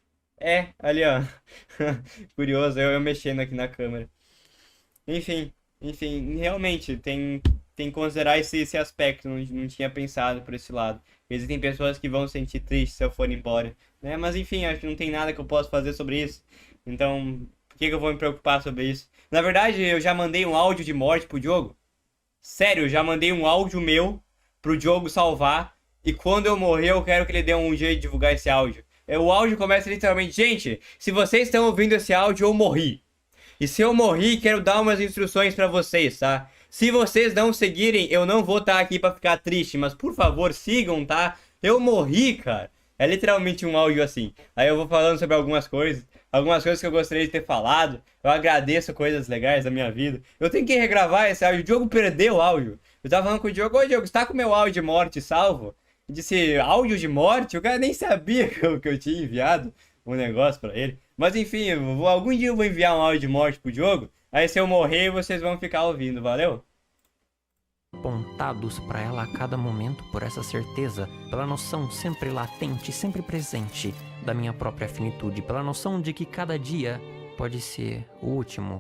A: Ali, ó. Curioso, eu mexendo aqui na câmera. Enfim, realmente, tem que considerar esse aspecto. Não tinha pensado por esse lado. Existem pessoas que vão se sentir tristes se eu for embora, né? Mas enfim, acho que não tem nada que eu possa fazer sobre isso. Então, por que eu vou me preocupar sobre isso? Na verdade, eu já mandei um áudio de morte pro Diogo. Sério, eu já mandei um áudio meu pro Diogo salvar. E quando eu morrer, eu quero que ele dê um jeito de divulgar esse áudio. O áudio começa literalmente: gente, se vocês estão ouvindo esse áudio, eu morri. E se eu morri, quero dar umas instruções pra vocês, tá? Se vocês não seguirem, eu não vou estar aqui pra ficar triste, mas por favor, sigam, tá? Eu morri, cara. É literalmente um áudio assim. Aí eu vou falando sobre algumas coisas que eu gostaria de ter falado. Eu agradeço coisas legais da minha vida. Eu tenho que regravar esse áudio. O Diogo perdeu o áudio. Eu tava falando com o Diogo: ô Diogo, você tá com o meu áudio de morte salvo? Eu disse: áudio de morte? O cara nem sabia que eu tinha enviado um negócio pra ele. Mas enfim, algum dia eu vou enviar um áudio de morte pro Diogo. Aí se eu morrer, vocês vão ficar ouvindo, valeu?
B: Apontados para ela a cada momento por essa certeza, pela noção sempre latente, sempre presente da minha própria finitude, pela noção de que cada dia pode ser o último,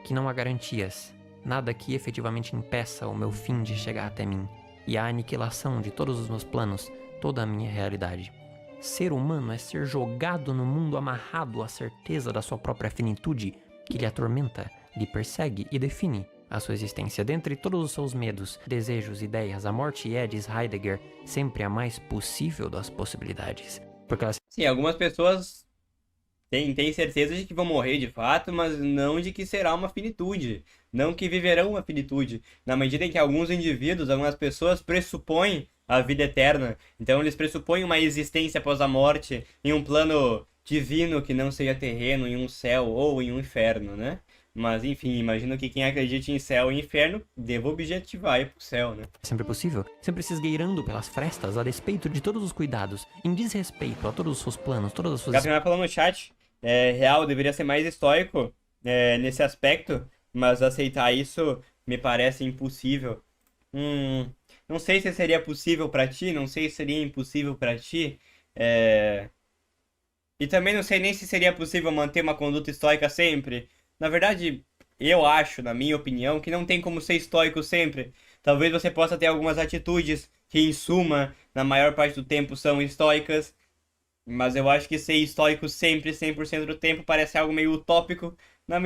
B: que não há garantias, nada que efetivamente impeça o meu fim de chegar até mim, e a aniquilação de todos os meus planos, toda a minha realidade. Ser humano é ser jogado no mundo amarrado à certeza da sua própria finitude, que lhe atormenta, lhe persegue e define a sua existência. Dentre todos os seus medos, desejos, ideias, a morte é, diz Heidegger, sempre a mais possível das possibilidades. Porque ela...
A: Sim, algumas pessoas têm certeza de que vão morrer de fato, mas não de que será uma finitude. Não que viverão uma finitude. Na medida em que alguns indivíduos, algumas pessoas pressupõem a vida eterna. Então eles pressupõem uma existência após a morte em um plano divino que não seja terreno, em um céu ou em um inferno, né? Mas enfim, imagino que quem acredita em céu e inferno deva objetivar ir pro céu, né?
B: sempre possível, sempre se esgueirando pelas frestas a despeito de todos os cuidados, em desrespeito a todos os seus planos, todas as suas...
A: Gabriel falou no chat, real, deveria ser mais estoico nesse aspecto, mas aceitar isso me parece impossível. Não sei se seria possível pra ti, não sei se seria impossível pra ti, e também não sei nem se seria possível manter uma conduta estoica sempre. Na verdade, eu acho, na minha opinião, que não tem como ser estoico sempre. Talvez você possa ter algumas atitudes que, em suma, na maior parte do tempo são estoicas, mas eu acho que ser estoico sempre, 100% do tempo, parece algo meio utópico, na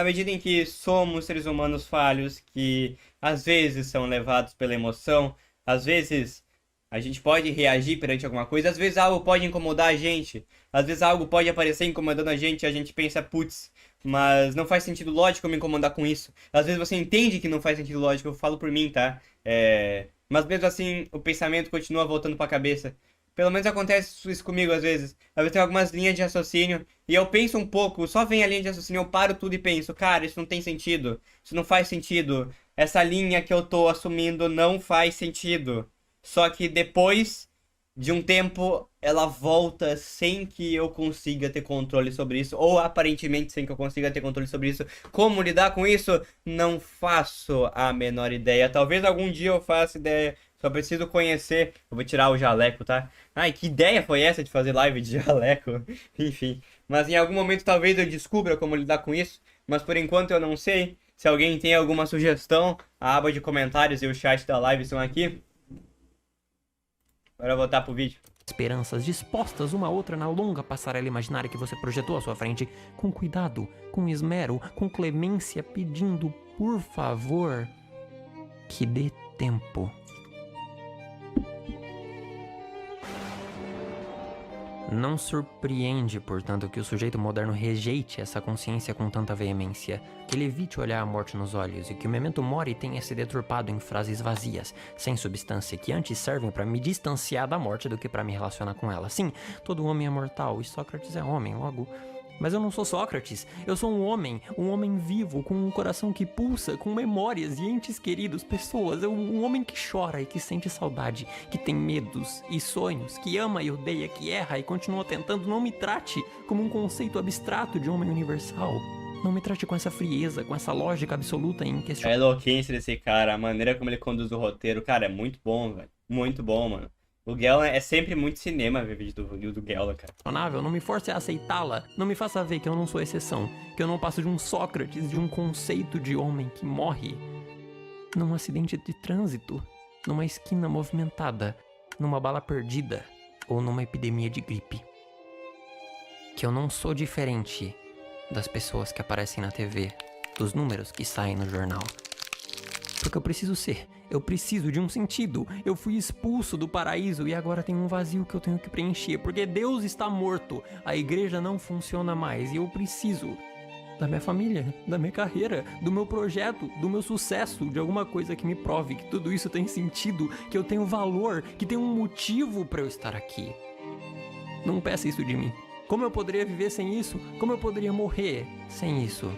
A: medida em que somos seres humanos falhos, que às vezes são levados pela emoção, às vezes A gente pode reagir perante alguma coisa. Às vezes algo pode incomodar a gente. Às vezes algo pode aparecer incomodando a gente e a gente pensa, putz, mas não faz sentido lógico eu me incomodar com isso. Às vezes você entende que não faz sentido lógico, eu falo por mim, tá? Mas mesmo assim, o pensamento continua voltando pra cabeça. Pelo menos acontece isso comigo às vezes. Às vezes tem algumas linhas de raciocínio e eu penso um pouco, só vem a linha de raciocínio, eu paro tudo e penso, cara, isso não tem sentido. Isso não faz sentido. Essa linha que eu tô assumindo não faz sentido. Só que depois de um tempo, ela volta sem que eu consiga ter controle sobre isso, ou aparentemente sem que eu consiga ter controle sobre isso. Como lidar com isso? Não faço a menor ideia. Talvez algum dia eu faça ideia. Só preciso conhecer. Eu vou tirar o jaleco, tá? Ai, que ideia foi essa de fazer live de jaleco? Enfim. Mas em algum momento talvez eu descubra como lidar com isso. Mas por enquanto eu não sei. Se alguém tem alguma sugestão, a aba de comentários e o chat da live estão aqui. Agora eu vou voltar pro vídeo.
B: Esperanças dispostas uma a outra na longa passarela imaginária que você projetou à sua frente, com cuidado, com esmero, com clemência, pedindo, por favor, que dê tempo. Não surpreende, portanto, que o sujeito moderno rejeite essa consciência com tanta veemência, que ele evite olhar a morte nos olhos e que o memento mori tenha se deturpado em frases vazias, sem substância, que antes servem para me distanciar da morte do que para me relacionar com ela. Sim, todo homem é mortal e Sócrates é homem, logo... Mas eu não sou Sócrates, eu sou um homem vivo, com um coração que pulsa, com memórias e entes queridos, pessoas, um homem que chora e que sente saudade, que tem medos e sonhos, que ama e odeia, que erra e continua tentando. Não me trate como um conceito abstrato de homem universal. Não me trate com essa frieza, com essa lógica absoluta e
A: A
B: inquestionável.
A: eloquência desse cara, a maneira como ele conduz o roteiro, cara, é muito bom, velho. Muito bom, mano. O Gellan é sempre muito cinema ver vídeo do Gellan, cara.
B: Não me force a aceitá-la, não me faça ver que eu não sou exceção, que eu não passo de um Sócrates, de um conceito de homem que morre num acidente de trânsito, numa esquina movimentada, numa bala perdida ou numa epidemia de gripe. Que eu não sou diferente das pessoas que aparecem na TV, dos números que saem no jornal. Porque eu preciso ser, eu preciso de um sentido. Eu fui expulso do paraíso e agora tem um vazio que eu tenho que preencher. Porque Deus está morto, a igreja não funciona mais e eu preciso da minha família, da minha carreira, do meu projeto, do meu sucesso, de alguma coisa que me prove que tudo isso tem sentido, que eu tenho valor, que tem um motivo para eu estar aqui. Não peça isso de mim. Como eu poderia viver sem isso? Como eu poderia morrer sem isso?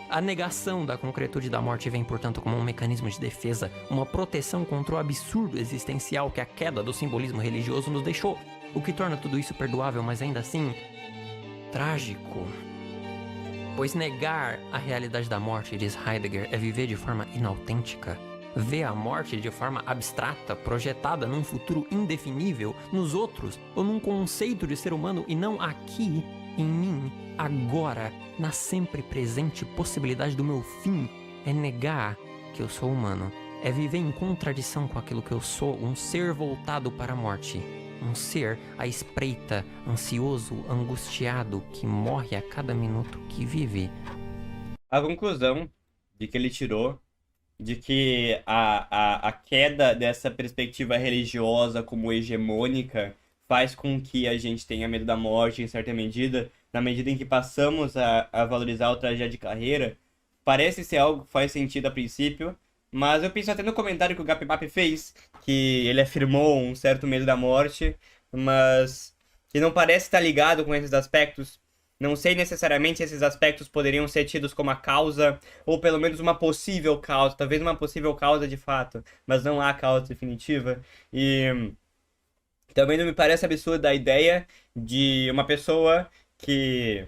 B: A negação da concretude da morte vem, portanto, como um mecanismo de defesa, uma proteção contra o absurdo existencial que a queda do simbolismo religioso nos deixou, o que torna tudo isso perdoável, mas ainda assim, trágico. Pois negar a realidade da morte, diz Heidegger, é viver de forma inautêntica. Ver a morte de forma abstrata, projetada num futuro indefinível, nos outros, ou num conceito de ser humano e não aqui, em mim, agora, na sempre presente possibilidade do meu fim, é negar que eu sou humano. É viver em contradição com aquilo que eu sou, um ser voltado para a morte. Um ser à espreita, ansioso, angustiado, que morre a cada minuto que vive.
A: A conclusão de que ele tirou, de que a queda dessa perspectiva religiosa como hegemônica faz com que a gente tenha medo da morte em certa medida, na medida em que passamos a valorizar o trajeto de carreira, parece ser algo que faz sentido a princípio, mas eu penso até no comentário que o Gapimap fez, que ele afirmou um certo medo da morte, mas que não parece estar ligado com esses aspectos. Não sei necessariamente se esses aspectos poderiam ser tidos como a causa, ou pelo menos uma possível causa, talvez uma possível causa de fato, mas não há causa definitiva. E também não me parece absurda a ideia de uma pessoa que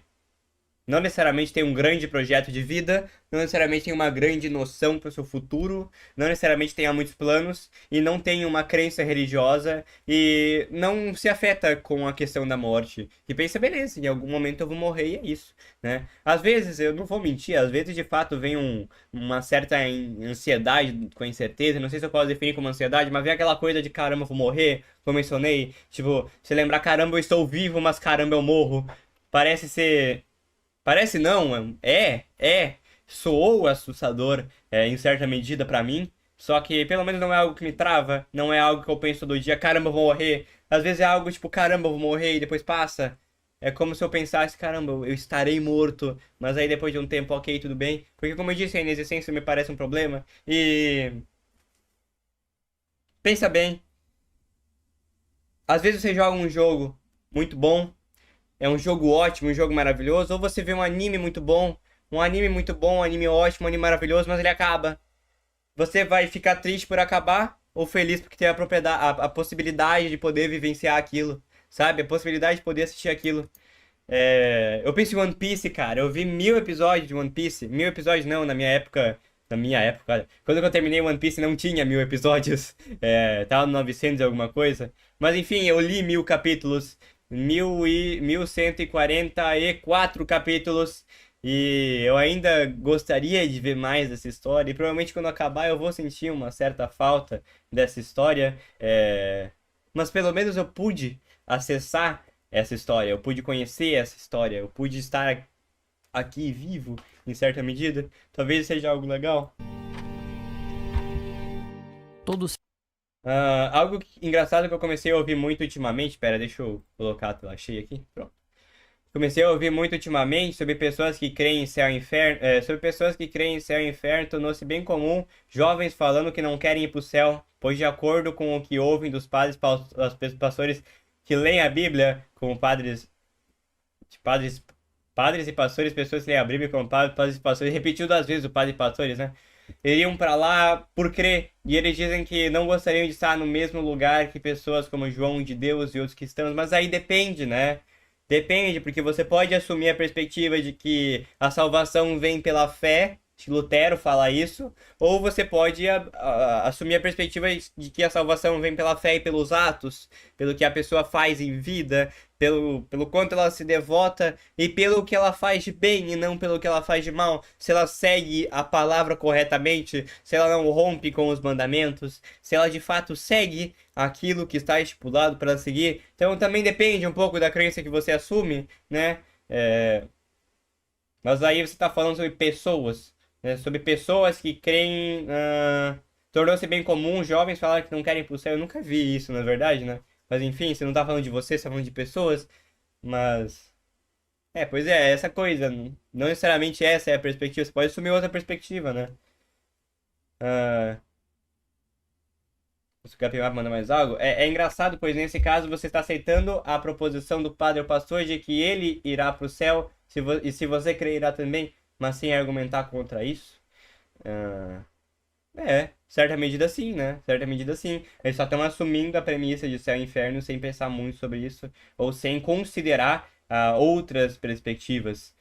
A: não necessariamente tem um grande projeto de vida, não necessariamente tem uma grande noção para o seu futuro, não necessariamente tenha muitos planos e não tem uma crença religiosa e não se afeta com a questão da morte. E pensa, beleza, em algum momento eu vou morrer e é isso, né? Às vezes, eu não vou mentir, às vezes de fato vem uma certa ansiedade com incerteza, não sei se eu posso definir como ansiedade, mas vem aquela coisa de caramba, eu vou morrer, como eu mencionei, tipo, se lembrar caramba, eu estou vivo, mas caramba, eu morro. Parece ser... Parece não, soou assustador em certa medida pra mim, Só que pelo menos não é algo que me trava, não é algo que eu penso todo dia, caramba, eu vou morrer. Às vezes é algo tipo, caramba, eu vou morrer e depois passa. É como se eu pensasse, caramba, eu estarei morto, mas aí depois de um tempo, ok, tudo bem. Porque como eu disse, a inexistência me parece um problema. E pensa bem, às vezes você joga um jogo muito bom, é um jogo ótimo, um jogo maravilhoso, ou você vê um anime muito bom, um anime ótimo, um anime maravilhoso, mas ele acaba. Você vai ficar triste por acabar ou feliz porque tem a propriedade, a possibilidade de poder vivenciar aquilo, sabe? A possibilidade de poder assistir aquilo. Eu penso em One Piece, cara. Eu vi 1000 episódios de One Piece. 1000 episódios não, na minha época. Na minha época, olha. Quando eu terminei One Piece não tinha 1000 episódios. Tava no 900 e alguma coisa. Mas enfim, eu li 1000 capítulos. 1144 capítulos. E eu ainda gostaria de ver mais dessa história. E provavelmente quando acabar eu vou sentir uma certa falta dessa história. Mas pelo menos eu pude acessar essa história, eu pude conhecer essa história, eu pude estar aqui vivo, em certa medida. Talvez seja algo legal.
B: Todos
A: Algo engraçado que eu comecei a ouvir muito ultimamente. Pera, deixa eu colocar a tela cheia aqui. Pronto. Comecei a ouvir muito ultimamente sobre pessoas que creem em céu e inferno. Sobre pessoas que creem em céu e inferno, tornou-se bem comum jovens falando que não querem ir para o céu, pois de acordo com o que ouvem dos pastores que leem a Bíblia como padres e pastores, pessoas que leem a Bíblia como padres e pastores, repetiu 2 vezes o padre e pastores, né? Iriam para lá por crer, e eles dizem que não gostariam de estar no mesmo lugar que pessoas como João de Deus e outros cristãos, mas aí depende, né? Depende, porque você pode assumir a perspectiva de que a salvação vem pela fé, que Lutero fala isso, ou você pode assumir a perspectiva de que a salvação vem pela fé e pelos atos, pelo que a pessoa faz em vida, pelo quanto ela se devota e pelo que ela faz de bem e não pelo que ela faz de mal. Se ela segue a palavra corretamente, se ela não rompe com os mandamentos, se ela de fato segue aquilo que está estipulado para seguir. Então também depende um pouco da crença que você assume, né? Mas aí você está falando sobre pessoas, né? Sobre pessoas que creem. Tornou-se bem comum jovens falarem que não querem ir pro céu. Eu nunca vi isso, na verdade, né? Mas enfim, você não tá falando de você tá falando de pessoas. Mas. Pois é, essa coisa. Não necessariamente essa é a perspectiva. Você pode assumir outra perspectiva, né? Se o Capivara manda mais algo. É engraçado, pois nesse caso você está aceitando a proposição do padre ou pastor de que ele irá pro céu. E se você crer, irá também. Mas sem argumentar contra isso. Certa medida sim, né? Certa medida sim. Eles só estão assumindo a premissa de céu e inferno sem pensar muito sobre isso, ou sem considerar outras perspectivas.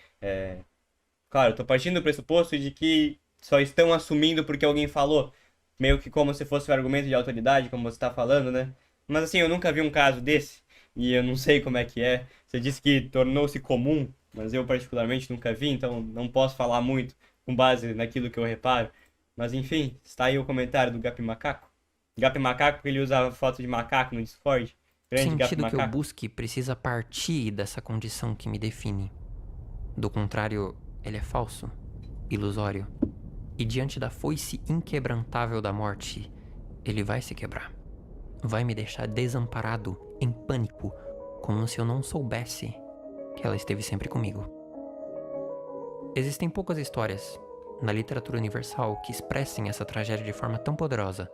A: Claro, eu tô partindo do pressuposto de que só estão assumindo porque alguém falou, meio que como se fosse um argumento de autoridade, como você tá falando, né? Mas assim, eu nunca vi um caso desse, e eu não sei como é que é. Você disse que tornou-se comum, mas eu particularmente nunca vi, então não posso falar muito com base naquilo que eu reparo. Mas enfim, está aí o comentário do Gapi Macaco. Gapi Macaco, porque ele usa foto de macaco no Discord.
B: O
A: Grande Gapi
B: sentido que eu
A: Macaco.
B: busque precisa partir dessa condição que me define. Do contrário, ele é falso, ilusório. E diante da foice inquebrantável da morte, ele vai se quebrar. Vai me deixar desamparado, em pânico, como se eu não soubesse que ela esteve sempre comigo. Existem poucas histórias na literatura universal que expressem essa tragédia de forma tão poderosa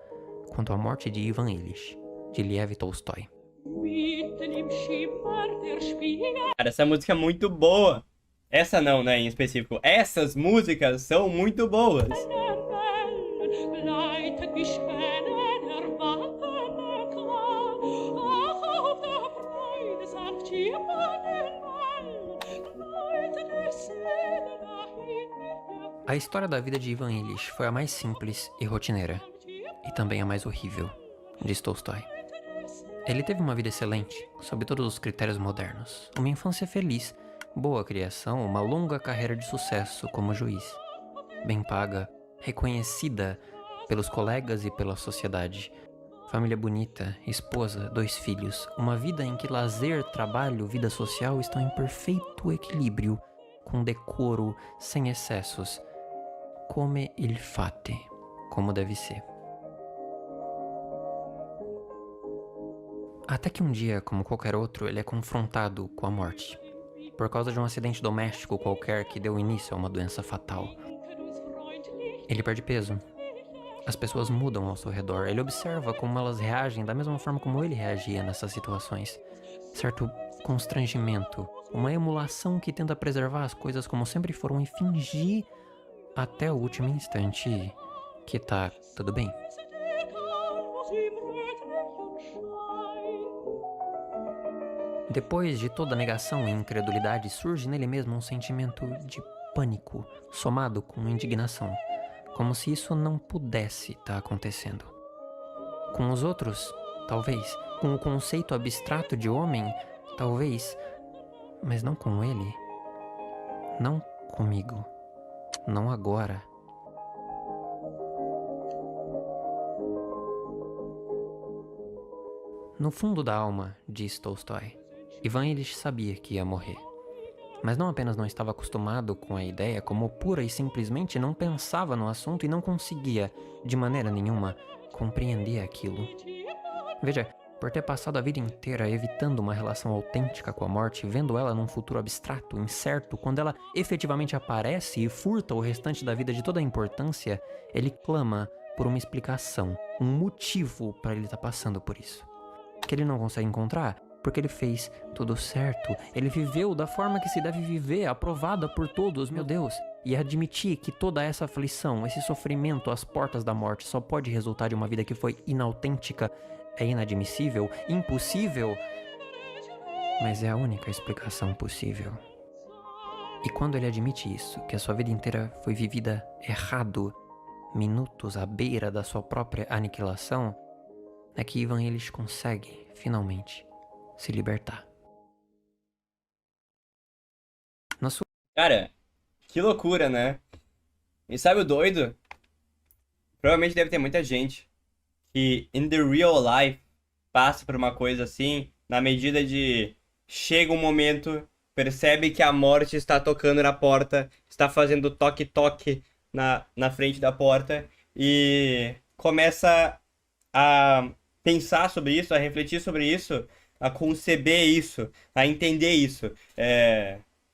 B: quanto a morte de Ivan Illich, de Lev Tolstói.
A: Cara, essa música é muito boa. Essa não, né, em específico. Essas músicas são muito boas.
B: A história da vida de Ivan Illich foi a mais simples e rotineira, e também a mais horrível, diz Tolstói. Ele teve uma vida excelente, sob todos os critérios modernos, uma infância feliz, boa criação, uma longa carreira de sucesso como juiz, bem paga, reconhecida pelos colegas e pela sociedade, família bonita, esposa, 2 filhos, uma vida em que lazer, trabalho, vida social estão em perfeito equilíbrio, com decoro, sem excessos, come il fate, como deve ser. Até que um dia, como qualquer outro, ele é confrontado com a morte. Por causa de um acidente doméstico qualquer que deu início a uma doença fatal. Ele perde peso. As pessoas mudam ao seu redor. Ele observa como elas reagem da mesma forma como ele reagia nessas situações. Certo constrangimento. Uma emulação que tenta preservar as coisas como sempre foram e fingir até o último instante que tá tudo bem. Depois de toda negação e incredulidade, surge nele mesmo um sentimento de pânico, somado com indignação, como se isso não pudesse estar acontecendo. Com os outros, talvez. Com o conceito abstrato de homem, talvez. Mas não com ele. Não comigo. Não agora. No fundo da alma, diz Tolstói, Ivan Illich sabia que ia morrer. Mas não apenas não estava acostumado com a ideia, como pura e simplesmente não pensava no assunto e não conseguia, de maneira nenhuma, compreender aquilo. Veja, por ter passado a vida inteira evitando uma relação autêntica com a morte, vendo ela num futuro abstrato, incerto, quando ela efetivamente aparece e furta o restante da vida de toda a importância, ele clama por uma explicação, um motivo para ele estar passando por isso. Que ele não consegue encontrar, porque ele fez tudo certo. Ele viveu da forma que se deve viver, aprovada por todos, meu Deus. E admitir que toda essa aflição, esse sofrimento às portas da morte só pode resultar de uma vida que foi inautêntica, é inadmissível, impossível. Mas é a única explicação possível. E quando ele admite isso, que a sua vida inteira foi vivida errado, minutos à beira da sua própria aniquilação, é que Ivan Illich consegue, finalmente, se libertar. Na sua...
A: Cara, que loucura, né? E sabe o doido? Provavelmente deve ter muita gente que, in the real life, passa por uma coisa assim, na medida de chega um momento, percebe que a morte está tocando na porta, está fazendo toque-toque na frente da porta e começa a pensar sobre isso, a refletir sobre isso, a conceber isso, a entender isso.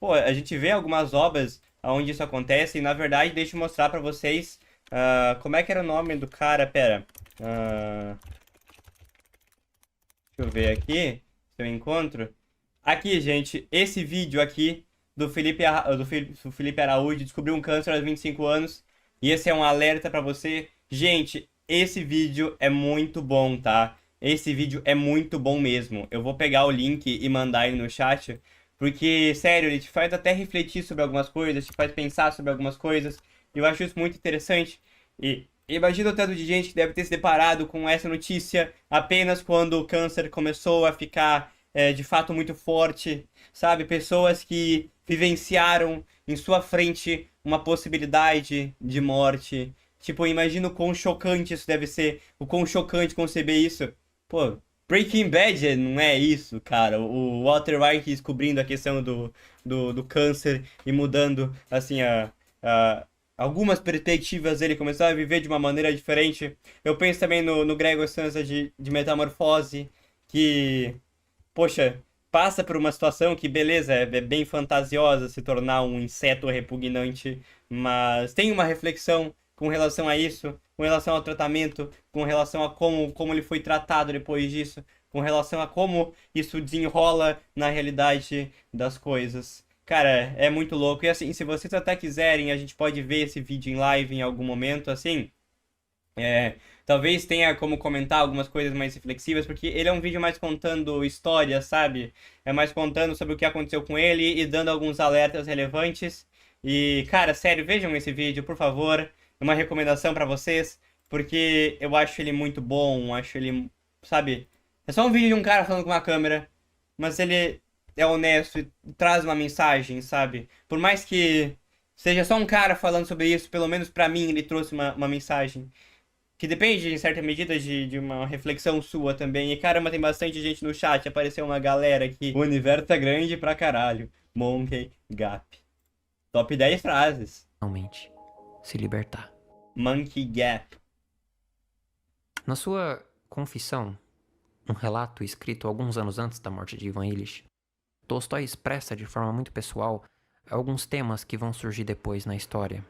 A: Pô, a gente vê algumas obras onde isso acontece e, na verdade, deixa eu mostrar pra vocês como é que era o nome do cara, pera. Deixa eu ver aqui, se eu encontro. Aqui, gente, esse vídeo aqui do Felipe Araújo, descobriu um câncer aos 25 anos, e esse é um alerta pra você. Gente, esse vídeo é muito bom, tá? Esse vídeo é muito bom mesmo. Eu vou pegar o link e mandar ele no chat, porque, sério, ele te faz até refletir sobre algumas coisas, te faz pensar sobre algumas coisas, e eu acho isso muito interessante. E imagina o tanto de gente que deve ter se deparado com essa notícia apenas quando o câncer começou a ficar, de fato, muito forte, sabe? Pessoas que vivenciaram em sua frente uma possibilidade de morte. Tipo, imagina o quão chocante isso deve ser, o quão chocante conceber isso. Pô, Breaking Bad não é isso, cara. O Walter White descobrindo a questão do câncer e mudando, assim, algumas perspectivas dele, começar a viver de uma maneira diferente. Eu penso também no Gregor Samsa de Metamorfose, que, poxa, passa por uma situação que, beleza, é bem fantasiosa se tornar um inseto repugnante, mas tem uma reflexão com relação a isso, com relação ao tratamento, com relação a como ele foi tratado depois disso, com relação a como isso desenrola na realidade das coisas. Cara, é muito louco. E assim, se vocês até quiserem, a gente pode ver esse vídeo em live em algum momento, assim. Talvez tenha como comentar algumas coisas mais reflexivas, porque ele é um vídeo mais contando histórias, sabe? É mais contando sobre o que aconteceu com ele e dando alguns alertas relevantes. E, cara, sério, vejam esse vídeo, por favor. Uma recomendação pra vocês, porque eu acho ele muito bom, acho ele, sabe? É só um vídeo de um cara falando com uma câmera, mas ele é honesto e traz uma mensagem, sabe? Por mais que seja só um cara falando sobre isso, pelo menos pra mim ele trouxe uma mensagem. Que depende, em certa medida, de uma reflexão sua também. E caramba, tem bastante gente no chat, apareceu uma galera aqui. O universo é grande pra caralho. Monkey Gap. Top 10 frases.
B: Finalmente, se libertar.
A: Monkey Gap.
B: Na sua confissão, um relato escrito alguns anos antes da morte de Ivan Illich, Tolstói expressa de forma muito pessoal alguns temas que vão surgir depois na história.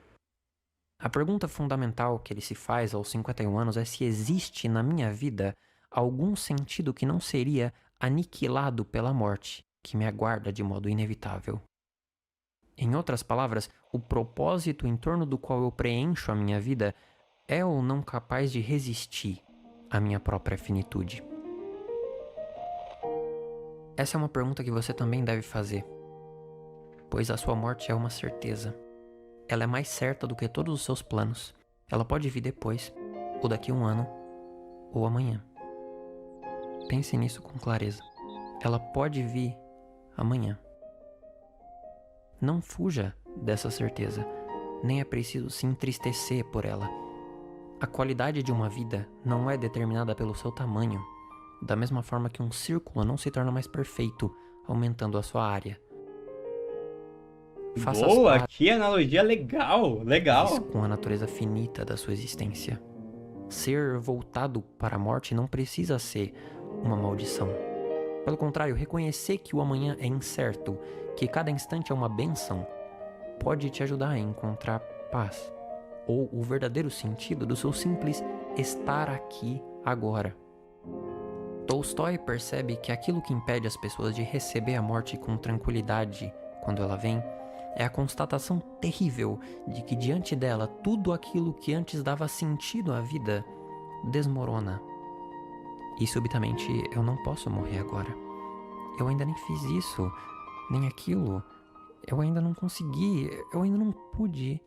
B: A pergunta fundamental que ele se faz aos 51 anos é se existe na minha vida algum sentido que não seria aniquilado pela morte, que me aguarda de modo inevitável. Em outras palavras, o propósito em torno do qual eu preencho a minha vida é ou não capaz de resistir à minha própria finitude? Essa é uma pergunta que você também deve fazer, pois a sua morte é uma certeza. Ela é mais certa do que todos os seus planos. Ela pode vir depois, ou daqui a um ano, ou amanhã. Pense nisso com clareza. Ela pode vir amanhã. Não fuja dessa certeza, nem é preciso se entristecer por ela. A qualidade de uma vida não é determinada pelo seu tamanho, da mesma forma que um círculo não se torna mais perfeito, aumentando a sua área. Faça
A: Boa, que analogia legal, legal.
B: com a natureza finita da sua existência. Ser voltado para a morte não precisa ser uma maldição. Pelo contrário, reconhecer que o amanhã é incerto, que cada instante é uma bênção, pode te ajudar a encontrar paz, ou o verdadeiro sentido do seu simples estar aqui agora. Tolstói percebe que aquilo que impede as pessoas de receber a morte com tranquilidade quando ela vem é a constatação terrível de que diante dela tudo aquilo que antes dava sentido à vida desmorona. E subitamente eu não posso morrer agora. Eu ainda nem fiz isso, nem aquilo. Eu ainda não consegui, eu ainda não pude.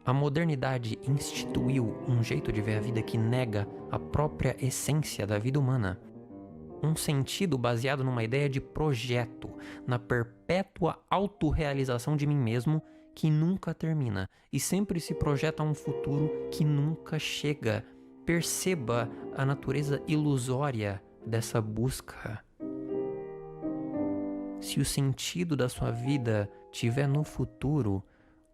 B: A modernidade instituiu um jeito de ver a vida que nega a própria essência da vida humana. Um sentido baseado numa ideia de projeto, na perpétua autorrealização de mim mesmo que nunca termina e sempre se projeta a um futuro que nunca chega. Perceba a natureza ilusória dessa busca. Se o sentido da sua vida estiver no futuro,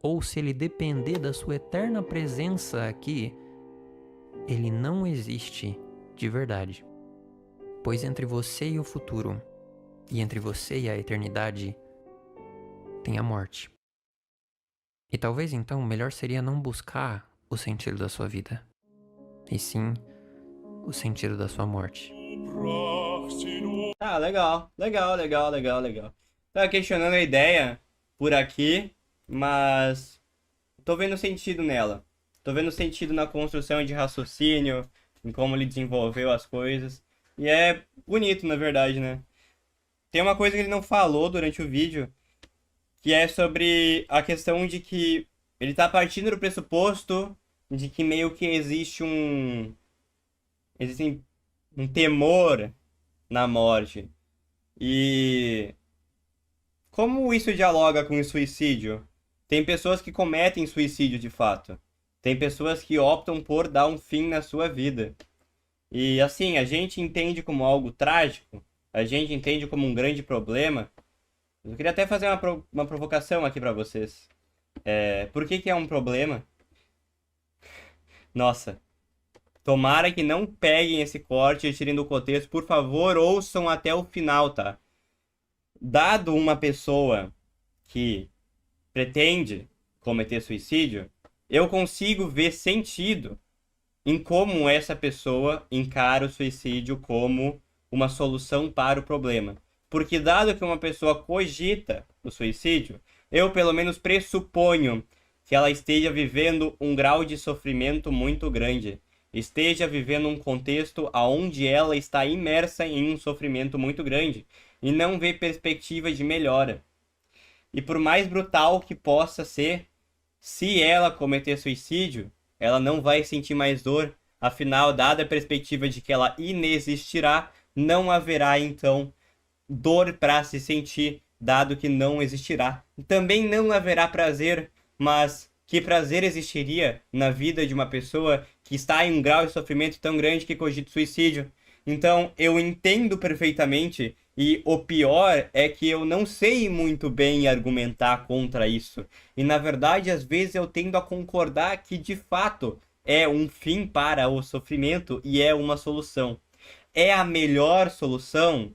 B: ou se ele depender da sua eterna presença aqui, ele não existe de verdade. Pois entre você e o futuro, e entre você e a eternidade, tem a morte. E talvez então melhor seria não buscar o sentido da sua vida, e sim o sentido da sua morte.
A: Ah, legal. Tava questionando a ideia por aqui, mas tô vendo sentido nela. Tô vendo sentido na construção de raciocínio, em como ele desenvolveu as coisas. E é bonito, na verdade, né? Tem uma coisa que ele não falou durante o vídeo, que é sobre a questão de que ele tá partindo do pressuposto de que meio que existe um temor na morte. E como isso dialoga com o suicídio? Tem pessoas que cometem suicídio de fato. Tem pessoas que optam por dar um fim na sua vida. E assim, a gente entende como algo trágico, a gente entende como um grande problema. Eu queria até fazer uma provocação aqui pra vocês. Por que é um problema? Nossa, tomara que não peguem esse corte e tirem do contexto. Por favor, ouçam até o final, tá? Dado uma pessoa que pretende cometer suicídio, eu consigo ver sentido em como essa pessoa encara o suicídio como uma solução para o problema. Porque dado que uma pessoa cogita o suicídio, eu pelo menos pressuponho que ela esteja vivendo um grau de sofrimento muito grande. Esteja vivendo um contexto onde ela está imersa em um sofrimento muito grande e não vê perspectiva de melhora. E por mais brutal que possa ser, se ela cometer suicídio, ela não vai sentir mais dor. Afinal, dada a perspectiva de que ela inexistirá, não haverá então dor para se sentir, dado que não existirá. Também não haverá prazer, mas que prazer existiria na vida de uma pessoa que está em um grau de sofrimento tão grande que cogita suicídio? Então, eu entendo perfeitamente, e o pior é que eu não sei muito bem argumentar contra isso. E, na verdade, às vezes eu tendo a concordar que, de fato, é um fim para o sofrimento e é uma solução. É a melhor solução?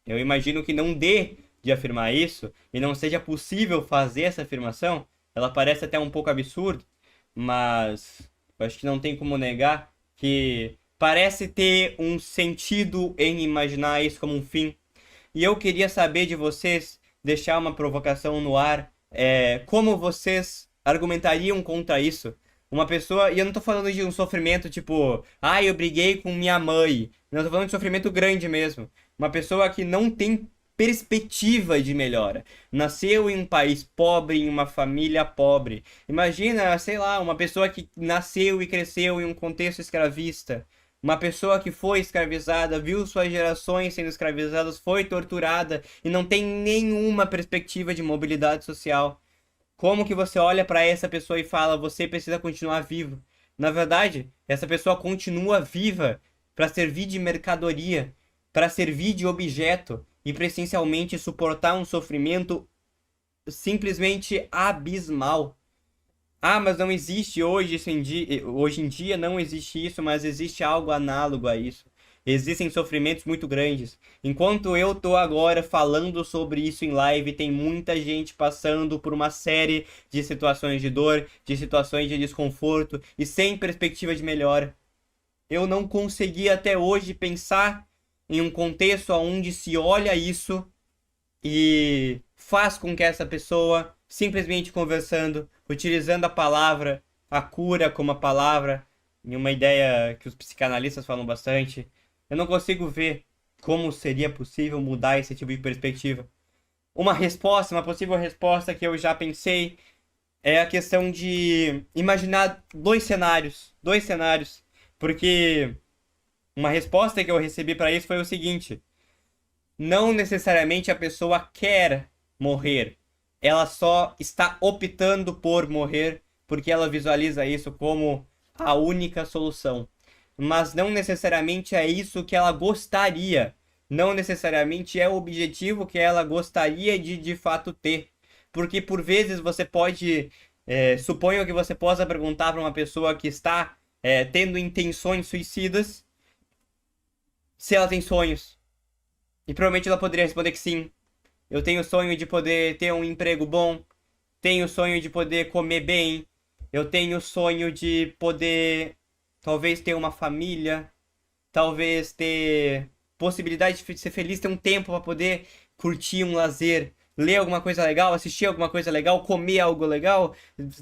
A: Eu imagino que não dê de afirmar isso e não seja possível fazer essa afirmação. Ela parece até um pouco absurda, mas eu acho que não tem como negar que parece ter um sentido em imaginar isso como um fim. E eu queria saber de vocês, deixar uma provocação no ar, como vocês argumentariam contra isso? Uma pessoa, e eu não tô falando de um sofrimento tipo, eu briguei com minha mãe. Não, tô falando de sofrimento grande mesmo. Uma pessoa que não tem perspectiva de melhora. Nasceu em um país pobre, em uma família pobre. Imagina, sei lá, uma pessoa que nasceu e cresceu em um contexto escravista. Uma pessoa que foi escravizada, viu suas gerações sendo escravizadas, foi torturada e não tem nenhuma perspectiva de mobilidade social. Como que você olha para essa pessoa e fala, você precisa continuar vivo? Na verdade, essa pessoa continua viva para servir de mercadoria, para servir de objeto e para essencialmente suportar um sofrimento simplesmente abismal. Mas não existe hoje em dia não existe isso, mas existe algo análogo a isso. Existem sofrimentos muito grandes. Enquanto eu tô agora falando sobre isso em live, tem muita gente passando por uma série de situações de dor, de situações de desconforto e sem perspectiva de melhora. Eu não consegui até hoje pensar em um contexto onde se olha isso e faz com que essa pessoa, simplesmente conversando, utilizando a palavra, a cura como a palavra, em uma ideia que os psicanalistas falam bastante, eu não consigo ver como seria possível mudar esse tipo de perspectiva. Uma possível resposta que eu já pensei é a questão de imaginar dois cenários, porque uma resposta que eu recebi para isso foi o seguinte: não necessariamente a pessoa quer morrer. Ela só está optando por morrer porque ela visualiza isso como a única solução. Mas não necessariamente é isso que ela gostaria. Não necessariamente é o objetivo que ela gostaria de fato ter. Porque por vezes você pode... suponho que você possa perguntar para uma pessoa que está tendo intenções suicidas se ela tem sonhos. E provavelmente ela poderia responder que sim. Eu tenho o sonho de poder ter um emprego bom. Tenho o sonho de poder comer bem. Eu tenho o sonho de poder, talvez, ter uma família. Talvez ter possibilidade de ser feliz, ter um tempo para poder curtir um lazer. Ler alguma coisa legal, assistir alguma coisa legal, comer algo legal,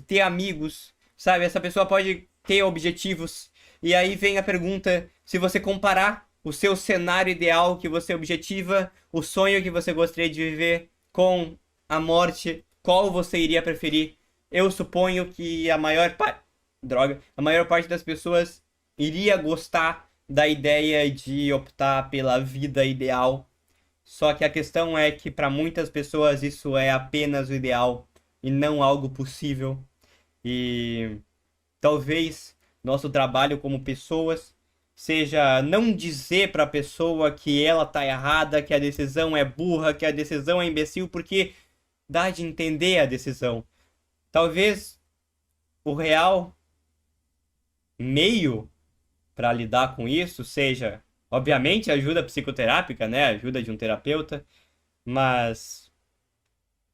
A: ter amigos, sabe? Essa pessoa pode ter objetivos. E aí vem a pergunta, se você comparar o seu cenário ideal que você objetiva, o sonho que você gostaria de viver com a morte, qual você iria preferir? Eu suponho que a maior parte das pessoas iria gostar da ideia de optar pela vida ideal. Só que a questão é que para muitas pessoas isso é apenas o ideal e não algo possível. E talvez nosso trabalho como pessoas seja não dizer para a pessoa que ela tá errada, que a decisão é burra, que a decisão é imbecil, porque dá de entender a decisão. Talvez o real meio para lidar com isso seja, obviamente, ajuda psicoterápica, né? Ajuda de um terapeuta, mas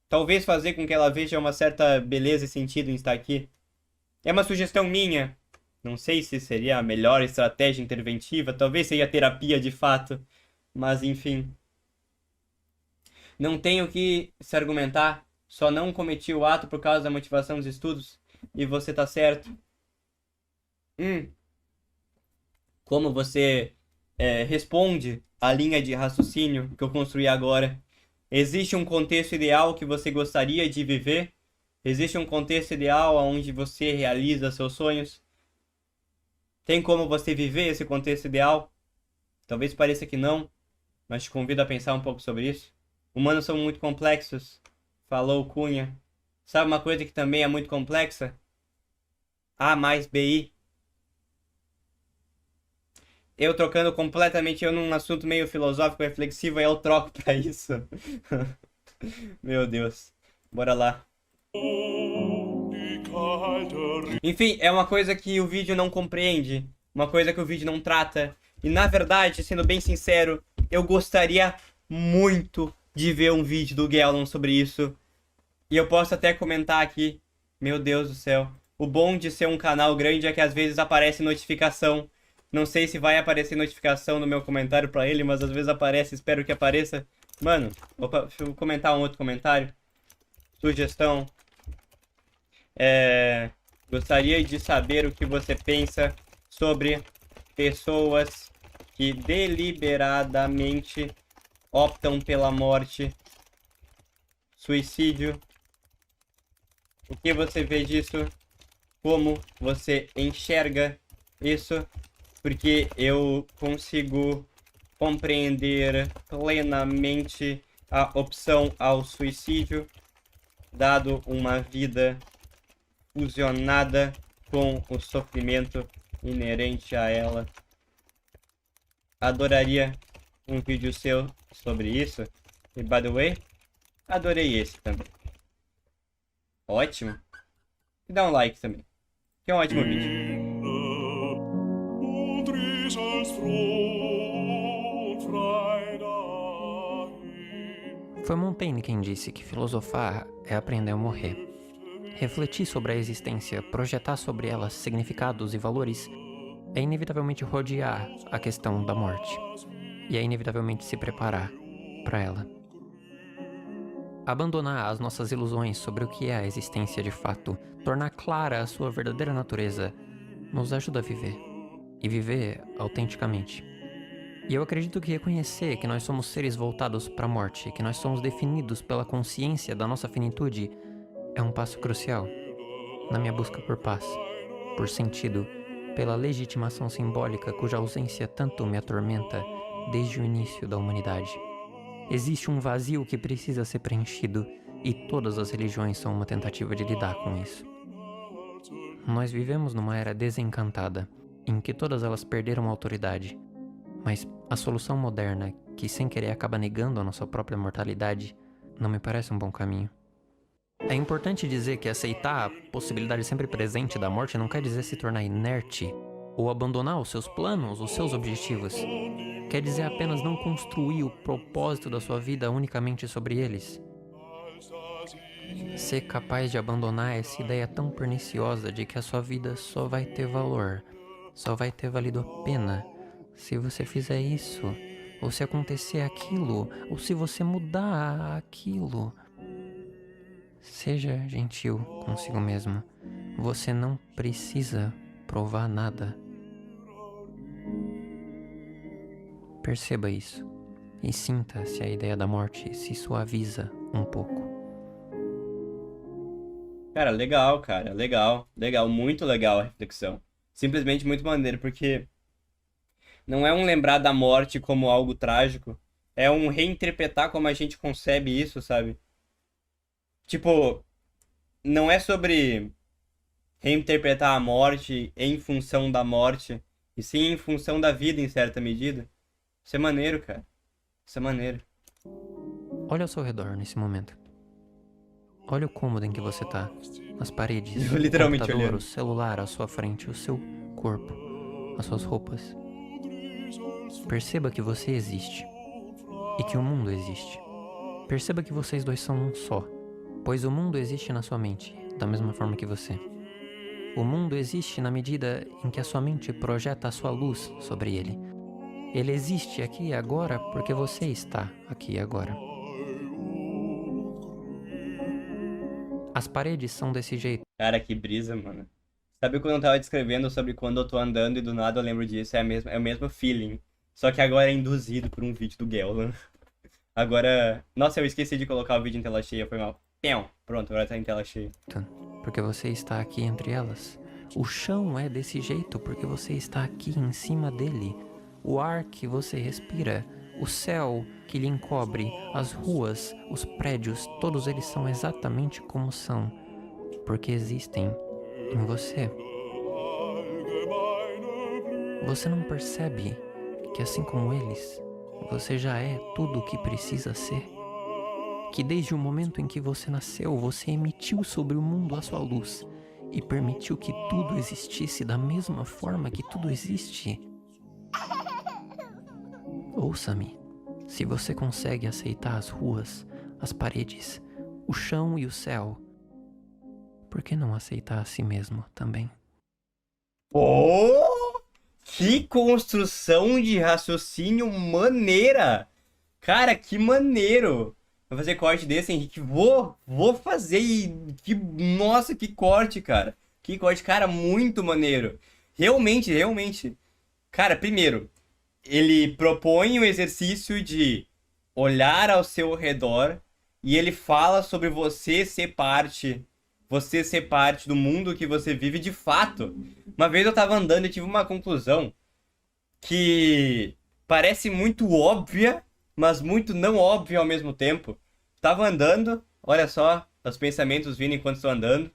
A: talvez fazer com que ela veja uma certa beleza e sentido em estar aqui. É uma sugestão minha. Não sei se seria a melhor estratégia interventiva, talvez seria terapia de fato, mas enfim. Não tenho que se argumentar, só não cometi o ato por causa da motivação dos estudos, e você tá certo. Como você responde à linha de raciocínio que eu construí agora? Existe um contexto ideal que você gostaria de viver? Existe um contexto ideal onde você realiza seus sonhos? Tem como você viver esse contexto ideal? Talvez pareça que não, mas te convido a pensar um pouco sobre isso. Humanos são muito complexos, falou Cunha. Sabe uma coisa que também é muito complexa? A mais BI. Eu trocando completamente, eu num assunto meio filosófico, reflexivo, aí eu troco pra isso. Meu Deus. Bora lá. Enfim, é uma coisa que o vídeo não compreende, uma coisa que o vídeo não trata. E na verdade, sendo bem sincero, eu gostaria muito de ver um vídeo do Gelon sobre isso. E eu posso até comentar aqui, meu Deus do céu. O bom de ser um canal grande é que às vezes aparece notificação. Não sei se vai aparecer notificação no meu comentário pra ele, mas às vezes aparece, espero que apareça. Mano, opa, deixa eu comentar um outro comentário. Sugestão. Gostaria de saber o que você pensa sobre pessoas que deliberadamente optam pela morte, suicídio. O que você vê disso? Como você enxerga isso? Porque eu consigo compreender plenamente a opção ao suicídio, dado uma vida fusionada com o sofrimento inerente a ela. Adoraria um vídeo seu sobre isso. E, by the way, adorei esse também. Ótimo. E dá um like também, que é um ótimo vídeo.
B: Foi Montaigne quem disse que filosofar é aprender a morrer. Refletir sobre a existência, projetar sobre ela significados e valores, é inevitavelmente rodear a questão da morte. E é inevitavelmente se preparar para ela. Abandonar as nossas ilusões sobre o que é a existência de fato, tornar clara a sua verdadeira natureza, nos ajuda a viver. E viver autenticamente. E eu acredito que reconhecer que nós somos seres voltados para a morte, que nós somos definidos pela consciência da nossa finitude, é um passo crucial na minha busca por paz, por sentido, pela legitimação simbólica cuja ausência tanto me atormenta desde o início da humanidade. Existe um vazio que precisa ser preenchido e todas as religiões são uma tentativa de lidar com isso. Nós vivemos numa era desencantada, em que todas elas perderam a autoridade. Mas a solução moderna, que sem querer acaba negando a nossa própria mortalidade, não me parece um bom caminho. É importante dizer que aceitar a possibilidade sempre presente da morte não quer dizer se tornar inerte ou abandonar os seus planos, os seus objetivos. Quer dizer apenas não construir o propósito da sua vida unicamente sobre eles. Ser capaz de abandonar essa ideia tão perniciosa de que a sua vida só vai ter valor, só vai ter valido a pena se você fizer isso, ou se acontecer aquilo, ou se você mudar aquilo. Seja gentil consigo mesmo. Você não precisa provar nada. Perceba isso e sinta se a ideia da morte se suaviza um pouco.
A: Cara, legal, cara. Legal, muito legal a reflexão. Simplesmente muito maneiro, porque não é um lembrar da morte como algo trágico, é um reinterpretar como a gente concebe isso, sabe? Tipo, não é sobre reinterpretar a morte em função da morte, e sim em função da vida em certa medida. Isso é maneiro, cara. Isso é maneiro.
B: Olha ao seu redor nesse momento. Olha o cômodo em que você tá. As paredes,
A: Eu
B: o
A: literalmente
B: computador,
A: olhando.
B: o celular à sua frente, o seu corpo, as suas roupas. Perceba que você existe e que o mundo existe. Perceba que vocês dois são um só, pois o mundo existe na sua mente, da mesma forma que você. O mundo existe na medida em que a sua mente projeta a sua luz sobre ele. Ele existe aqui e agora porque você está aqui e agora. As paredes são desse jeito.
A: Cara, que brisa, mano. Sabe quando eu tava descrevendo sobre quando eu tô andando e do nada eu lembro disso? É o mesmo feeling. Só que agora é induzido por um vídeo do Gelon. Agora... Nossa, eu esqueci de colocar o vídeo em tela cheia, foi mal. Pronto, agora tá em tela cheia.
B: Porque você está aqui entre elas. O chão é desse jeito porque você está aqui em cima dele. O ar que você respira, o céu que lhe encobre, as ruas, os prédios, todos eles são exatamente como são, porque existem em você. Você não percebe que, assim como eles, você já é tudo o que precisa ser? Que desde o momento em que você nasceu, você emitiu sobre o mundo a sua luz. e permitiu que tudo existisse da mesma forma que tudo existe. Ouça-me. Se você consegue aceitar as ruas, as paredes, o chão e o céu, por que não aceitar a si mesmo também?
A: Pô, que construção de raciocínio maneira! Cara, que maneiro! Vou fazer corte desse, Henrique. Vou fazer. Nossa, que corte, cara. Que corte, cara, muito maneiro. Realmente, realmente. Cara, primeiro, ele propõe o exercício de olhar ao seu redor e ele fala sobre você ser parte do mundo que você vive de fato. Uma vez eu tava andando e tive uma conclusão que parece muito óbvia, mas muito não óbvia ao mesmo tempo. Tava andando, olha só, os pensamentos vindo enquanto estou andando.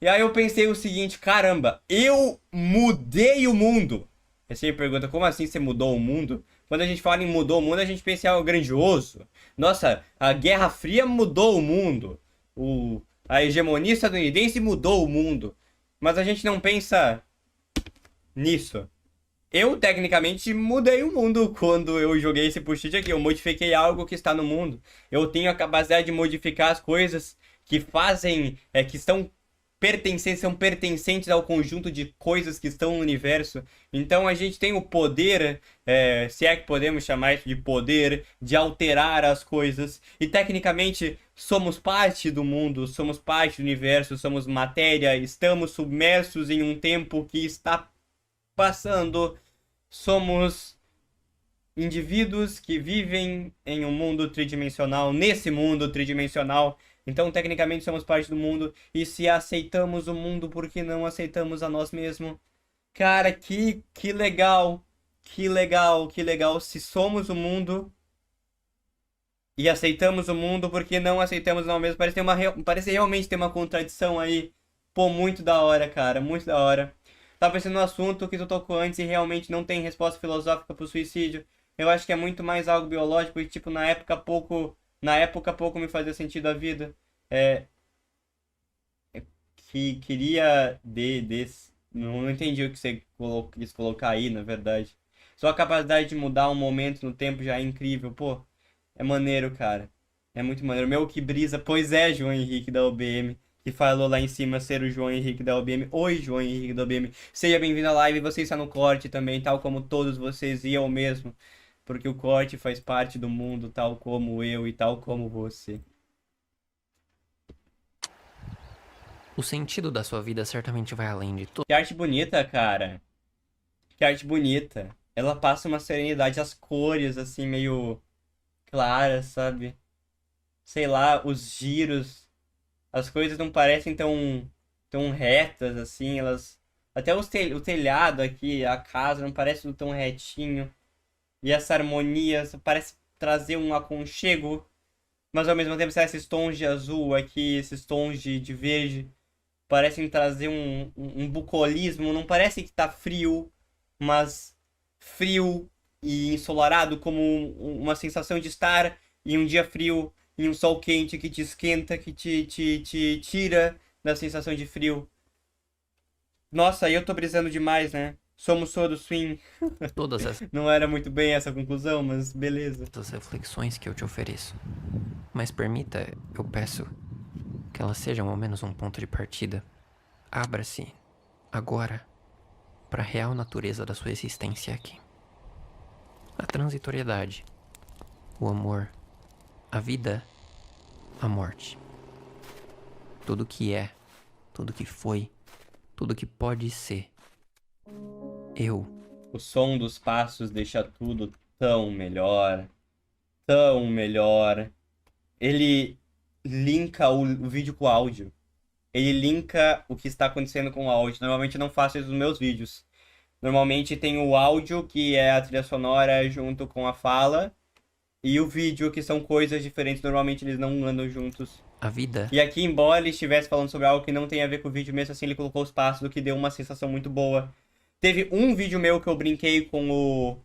A: E aí eu pensei o seguinte, caramba, eu mudei o mundo. Aí você me pergunta, como assim você mudou o mundo? Quando a gente fala em mudou o mundo, a gente pensa em algo grandioso. Nossa, a Guerra Fria mudou o mundo. A hegemonia estadunidense mudou o mundo. Mas a gente não pensa nisso. Eu, tecnicamente, mudei o mundo quando eu joguei esse post-it aqui. Eu modifiquei algo que está no mundo. Eu tenho a capacidade de modificar as coisas que fazem, que são pertencentes ao conjunto de coisas que estão no universo. Então a gente tem o poder, se é que podemos chamar isso de poder, de alterar as coisas. E tecnicamente somos parte do mundo, somos parte do universo, somos matéria, estamos submersos em um tempo que está passando. Somos indivíduos que vivem em um mundo tridimensional, nesse mundo tridimensional. Então, tecnicamente, somos parte do mundo. E se aceitamos o mundo, por que não aceitamos a nós mesmos? Cara, que legal. Que legal, que legal. Se somos o mundo e aceitamos o mundo, por que não aceitamos nós mesmos? Parece realmente ter uma contradição aí. Pô, muito da hora, cara. Muito da hora. Tava pensando no assunto que tu tocou antes e realmente não tem resposta filosófica pro suicídio. Eu acho que é muito mais algo biológico e, tipo, na época pouco me fazia sentido a vida. Que queria não entendi o que você quis colocar aí, na verdade. Só a capacidade de mudar um momento no tempo já é incrível. Pô, é maneiro, cara. É muito maneiro. Meu, que brisa. Pois é, João Henrique da UBM, que falou lá em cima ser o João Henrique da UBM. Oi, João Henrique da UBM. Seja bem-vindo à live. Você está no corte também, tal como todos vocês e eu mesmo. Porque o corte faz parte do mundo, tal como eu e tal como você.
B: O sentido da sua vida certamente vai além de tudo.
A: Que arte bonita, cara. Que arte bonita. Ela passa uma serenidade, as cores, assim, meio claras, sabe? Sei lá, os giros. As coisas não parecem tão retas, assim. Até o telhado aqui, a casa, não parece tudo tão retinho. E essa harmonia parece trazer um aconchego. Mas ao mesmo tempo, esses tons de azul aqui, esses tons de verde, parecem trazer um bucolismo. Não parece que tá frio, mas frio e ensolarado, como uma sensação de estar em um dia frio, em um sol quente que te esquenta, que te tira da sensação de frio. Nossa, aí eu tô brisando demais, né? Somos todos swing.
B: Todas essas
A: Não era muito bem essa conclusão, mas beleza.
B: reflexões que eu te ofereço. Mas permita, eu peço, que elas sejam ao menos um ponto de partida. Abra-se, agora, para a real natureza da sua existência aqui. A transitoriedade, o amor, a vida, a morte. Tudo que é, tudo que foi, tudo que pode ser. Eu.
A: O som dos passos deixa tudo tão melhor. Tão melhor. Ele linka o vídeo com o áudio. Ele linka o que está acontecendo com o áudio. Normalmente eu não faço isso nos meus vídeos. Normalmente tem o áudio, que é a trilha sonora junto com a fala. E o vídeo, que são coisas diferentes. Normalmente eles não andam juntos.
B: A vida.
A: E aqui, embora ele estivesse falando sobre algo que não tem a ver com o vídeo, mesmo assim ele colocou os passos, o que deu uma sensação muito boa. Teve um vídeo meu que eu brinquei com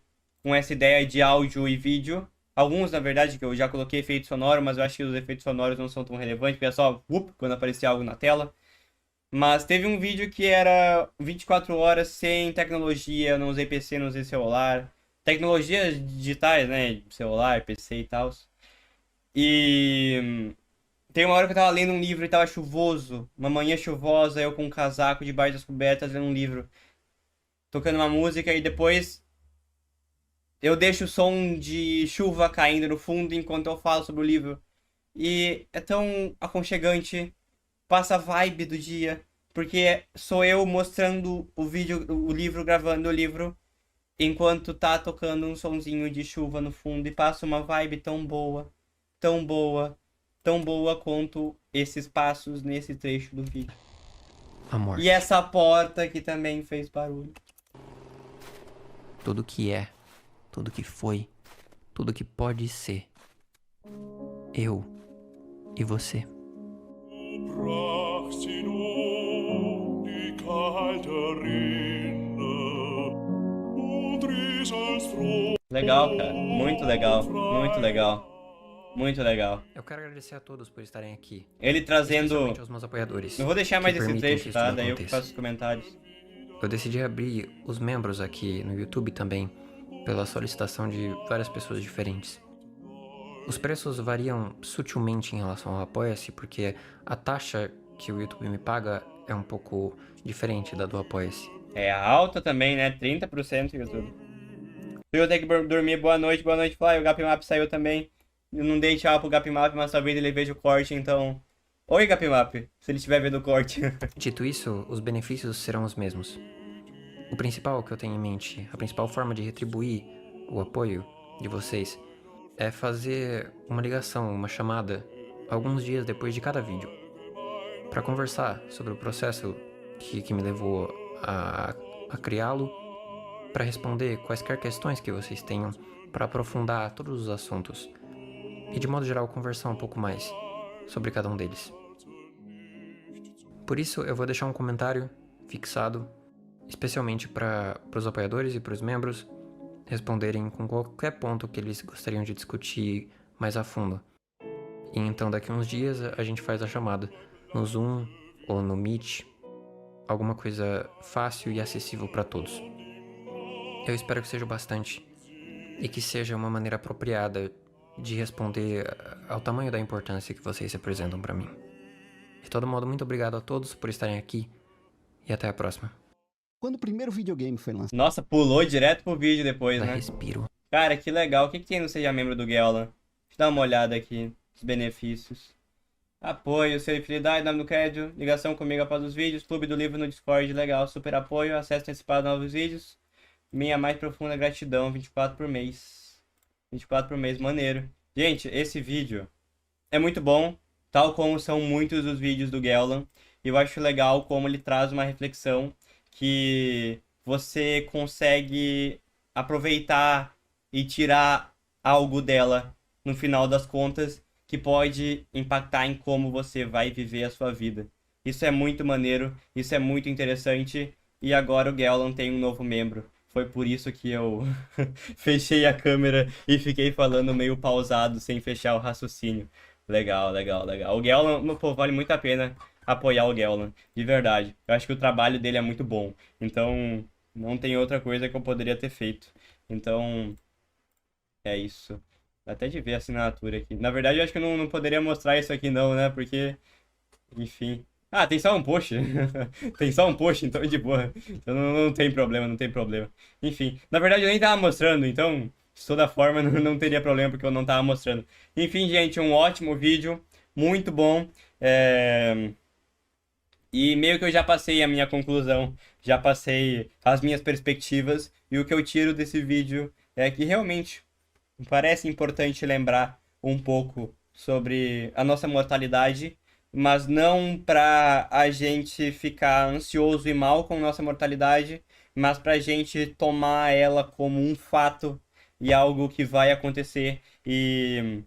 A: essa ideia de áudio e vídeo. Alguns, na verdade, que eu já coloquei efeito sonoro, mas eu acho que os efeitos sonoros não são tão relevantes, porque é só quando aparecia algo na tela. Mas teve um vídeo que era 24 horas sem tecnologia, não usei PC, não usei celular. Tecnologias digitais, né? Celular, PC e tal. E tem uma hora que eu tava lendo um livro e tava chuvoso. Uma manhã chuvosa, eu com um casaco debaixo das cobertas lendo um livro. Tocando uma música e depois eu deixo o som de chuva caindo no fundo enquanto eu falo sobre o livro. E é tão aconchegante, passa a vibe do dia, porque sou eu mostrando o vídeo, o livro, gravando o livro, enquanto tá tocando um sonzinho de chuva no fundo e passa uma vibe tão boa, tão boa, tão boa quanto esses passos nesse trecho do vídeo.
B: A morte.
A: E essa porta que também fez barulho.
B: Tudo que é, tudo que foi, tudo que pode ser. Eu e você.
D: Brach sie nun die kalte Rinde und Riesels froh.
A: Legal, cara. Muito legal. Muito legal. Muito legal.
B: Eu quero agradecer a todos por estarem aqui.
A: Ele trazendo...
B: Especialmente aos meus apoiadores.
A: Eu vou deixar mais
B: que
A: esse
B: permitem que
A: trecho,
B: isso
A: tá?
B: tudo
A: Daí eu
B: aconteça.
A: faço os comentários.
B: Eu decidi abrir os membros aqui no YouTube também, pela solicitação de várias pessoas diferentes. Os preços variam sutilmente em relação ao Apoia-se, porque a taxa que o YouTube me paga é um pouco diferente da do Apoia-se.
A: É alta também, né? 30% YouTube. Eu tenho que dormir. Boa noite, Fly. O Gapmap saiu também. Eu não dei tchau pro Gapmap, mas talvez ele veja o corte, então... Oi, Gapmap, se ele estiver vendo o corte.
B: Dito isso, os benefícios serão os mesmos. O principal que eu tenho em mente, a principal forma de retribuir o apoio de vocês é fazer uma ligação, uma chamada, alguns dias depois de cada vídeo, para conversar sobre o processo que me levou a criá-lo, para responder quaisquer questões que vocês tenham, para aprofundar todos os assuntos e, de modo geral, conversar um pouco mais sobre cada um deles. Por isso, eu vou deixar um comentário fixado, especialmente para os apoiadores e para os membros responderem com qualquer ponto que eles gostariam de discutir mais a fundo. E então, daqui a uns dias, a gente faz a chamada no Zoom ou no Meet, alguma coisa fácil e acessível para todos. Eu espero que seja o bastante e que seja uma maneira apropriada de responder ao tamanho da importância que vocês representam para mim. De todo modo, muito obrigado a todos por estarem aqui e até a próxima.
E: Quando o primeiro videogame foi lançado,
A: Nossa, pulou direto pro vídeo depois,
B: Dá
A: né?
B: respiro.
A: Cara, que legal. O que tem no Seja Membro do Geolan? Deixa eu dar uma olhada aqui. Os benefícios. Apoio, fidelidade, nome do crédito, ligação comigo após os vídeos, clube do livro no Discord, legal, super apoio, acesso antecipado a novos vídeos, minha mais profunda gratidão, 24 por mês. 24 por mês, maneiro. Gente, esse vídeo é muito bom, tal como são muitos dos vídeos do Geolan. E eu acho legal como ele traz uma reflexão que você consegue aproveitar e tirar algo dela no final das contas, que pode impactar em como você vai viver a sua vida. Isso é muito maneiro, isso é muito interessante, e agora o Geolan tem um novo membro. Foi por isso que eu fechei a câmera e fiquei falando meio pausado, sem fechar o raciocínio. Legal, legal, legal. O Geolan, pô, vale muito a pena apoiar o Geolan, de verdade. Eu acho que o trabalho dele é muito bom, então não tem outra coisa que eu poderia ter feito. Então, é isso. Até de ver a assinatura aqui. Na verdade, eu acho que eu não poderia mostrar isso aqui não, né? Porque, enfim... Ah, tem só um post. Tem só um post, então de boa. Então não tem problema, não tem problema. Enfim, na verdade eu nem tava mostrando, então de toda forma não teria problema porque eu não tava mostrando. Enfim, gente, um ótimo vídeo, muito bom. E meio que eu já passei a minha conclusão, já passei as minhas perspectivas, e o que eu tiro desse vídeo é que realmente parece importante lembrar um pouco sobre a nossa mortalidade, mas não para a gente ficar ansioso e mal com nossa mortalidade, mas para a gente tomar ela como um fato e algo que vai acontecer, e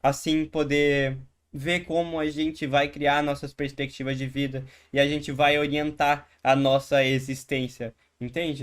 A: assim poder ver como a gente vai criar nossas perspectivas de vida e a gente vai orientar a nossa existência, entende?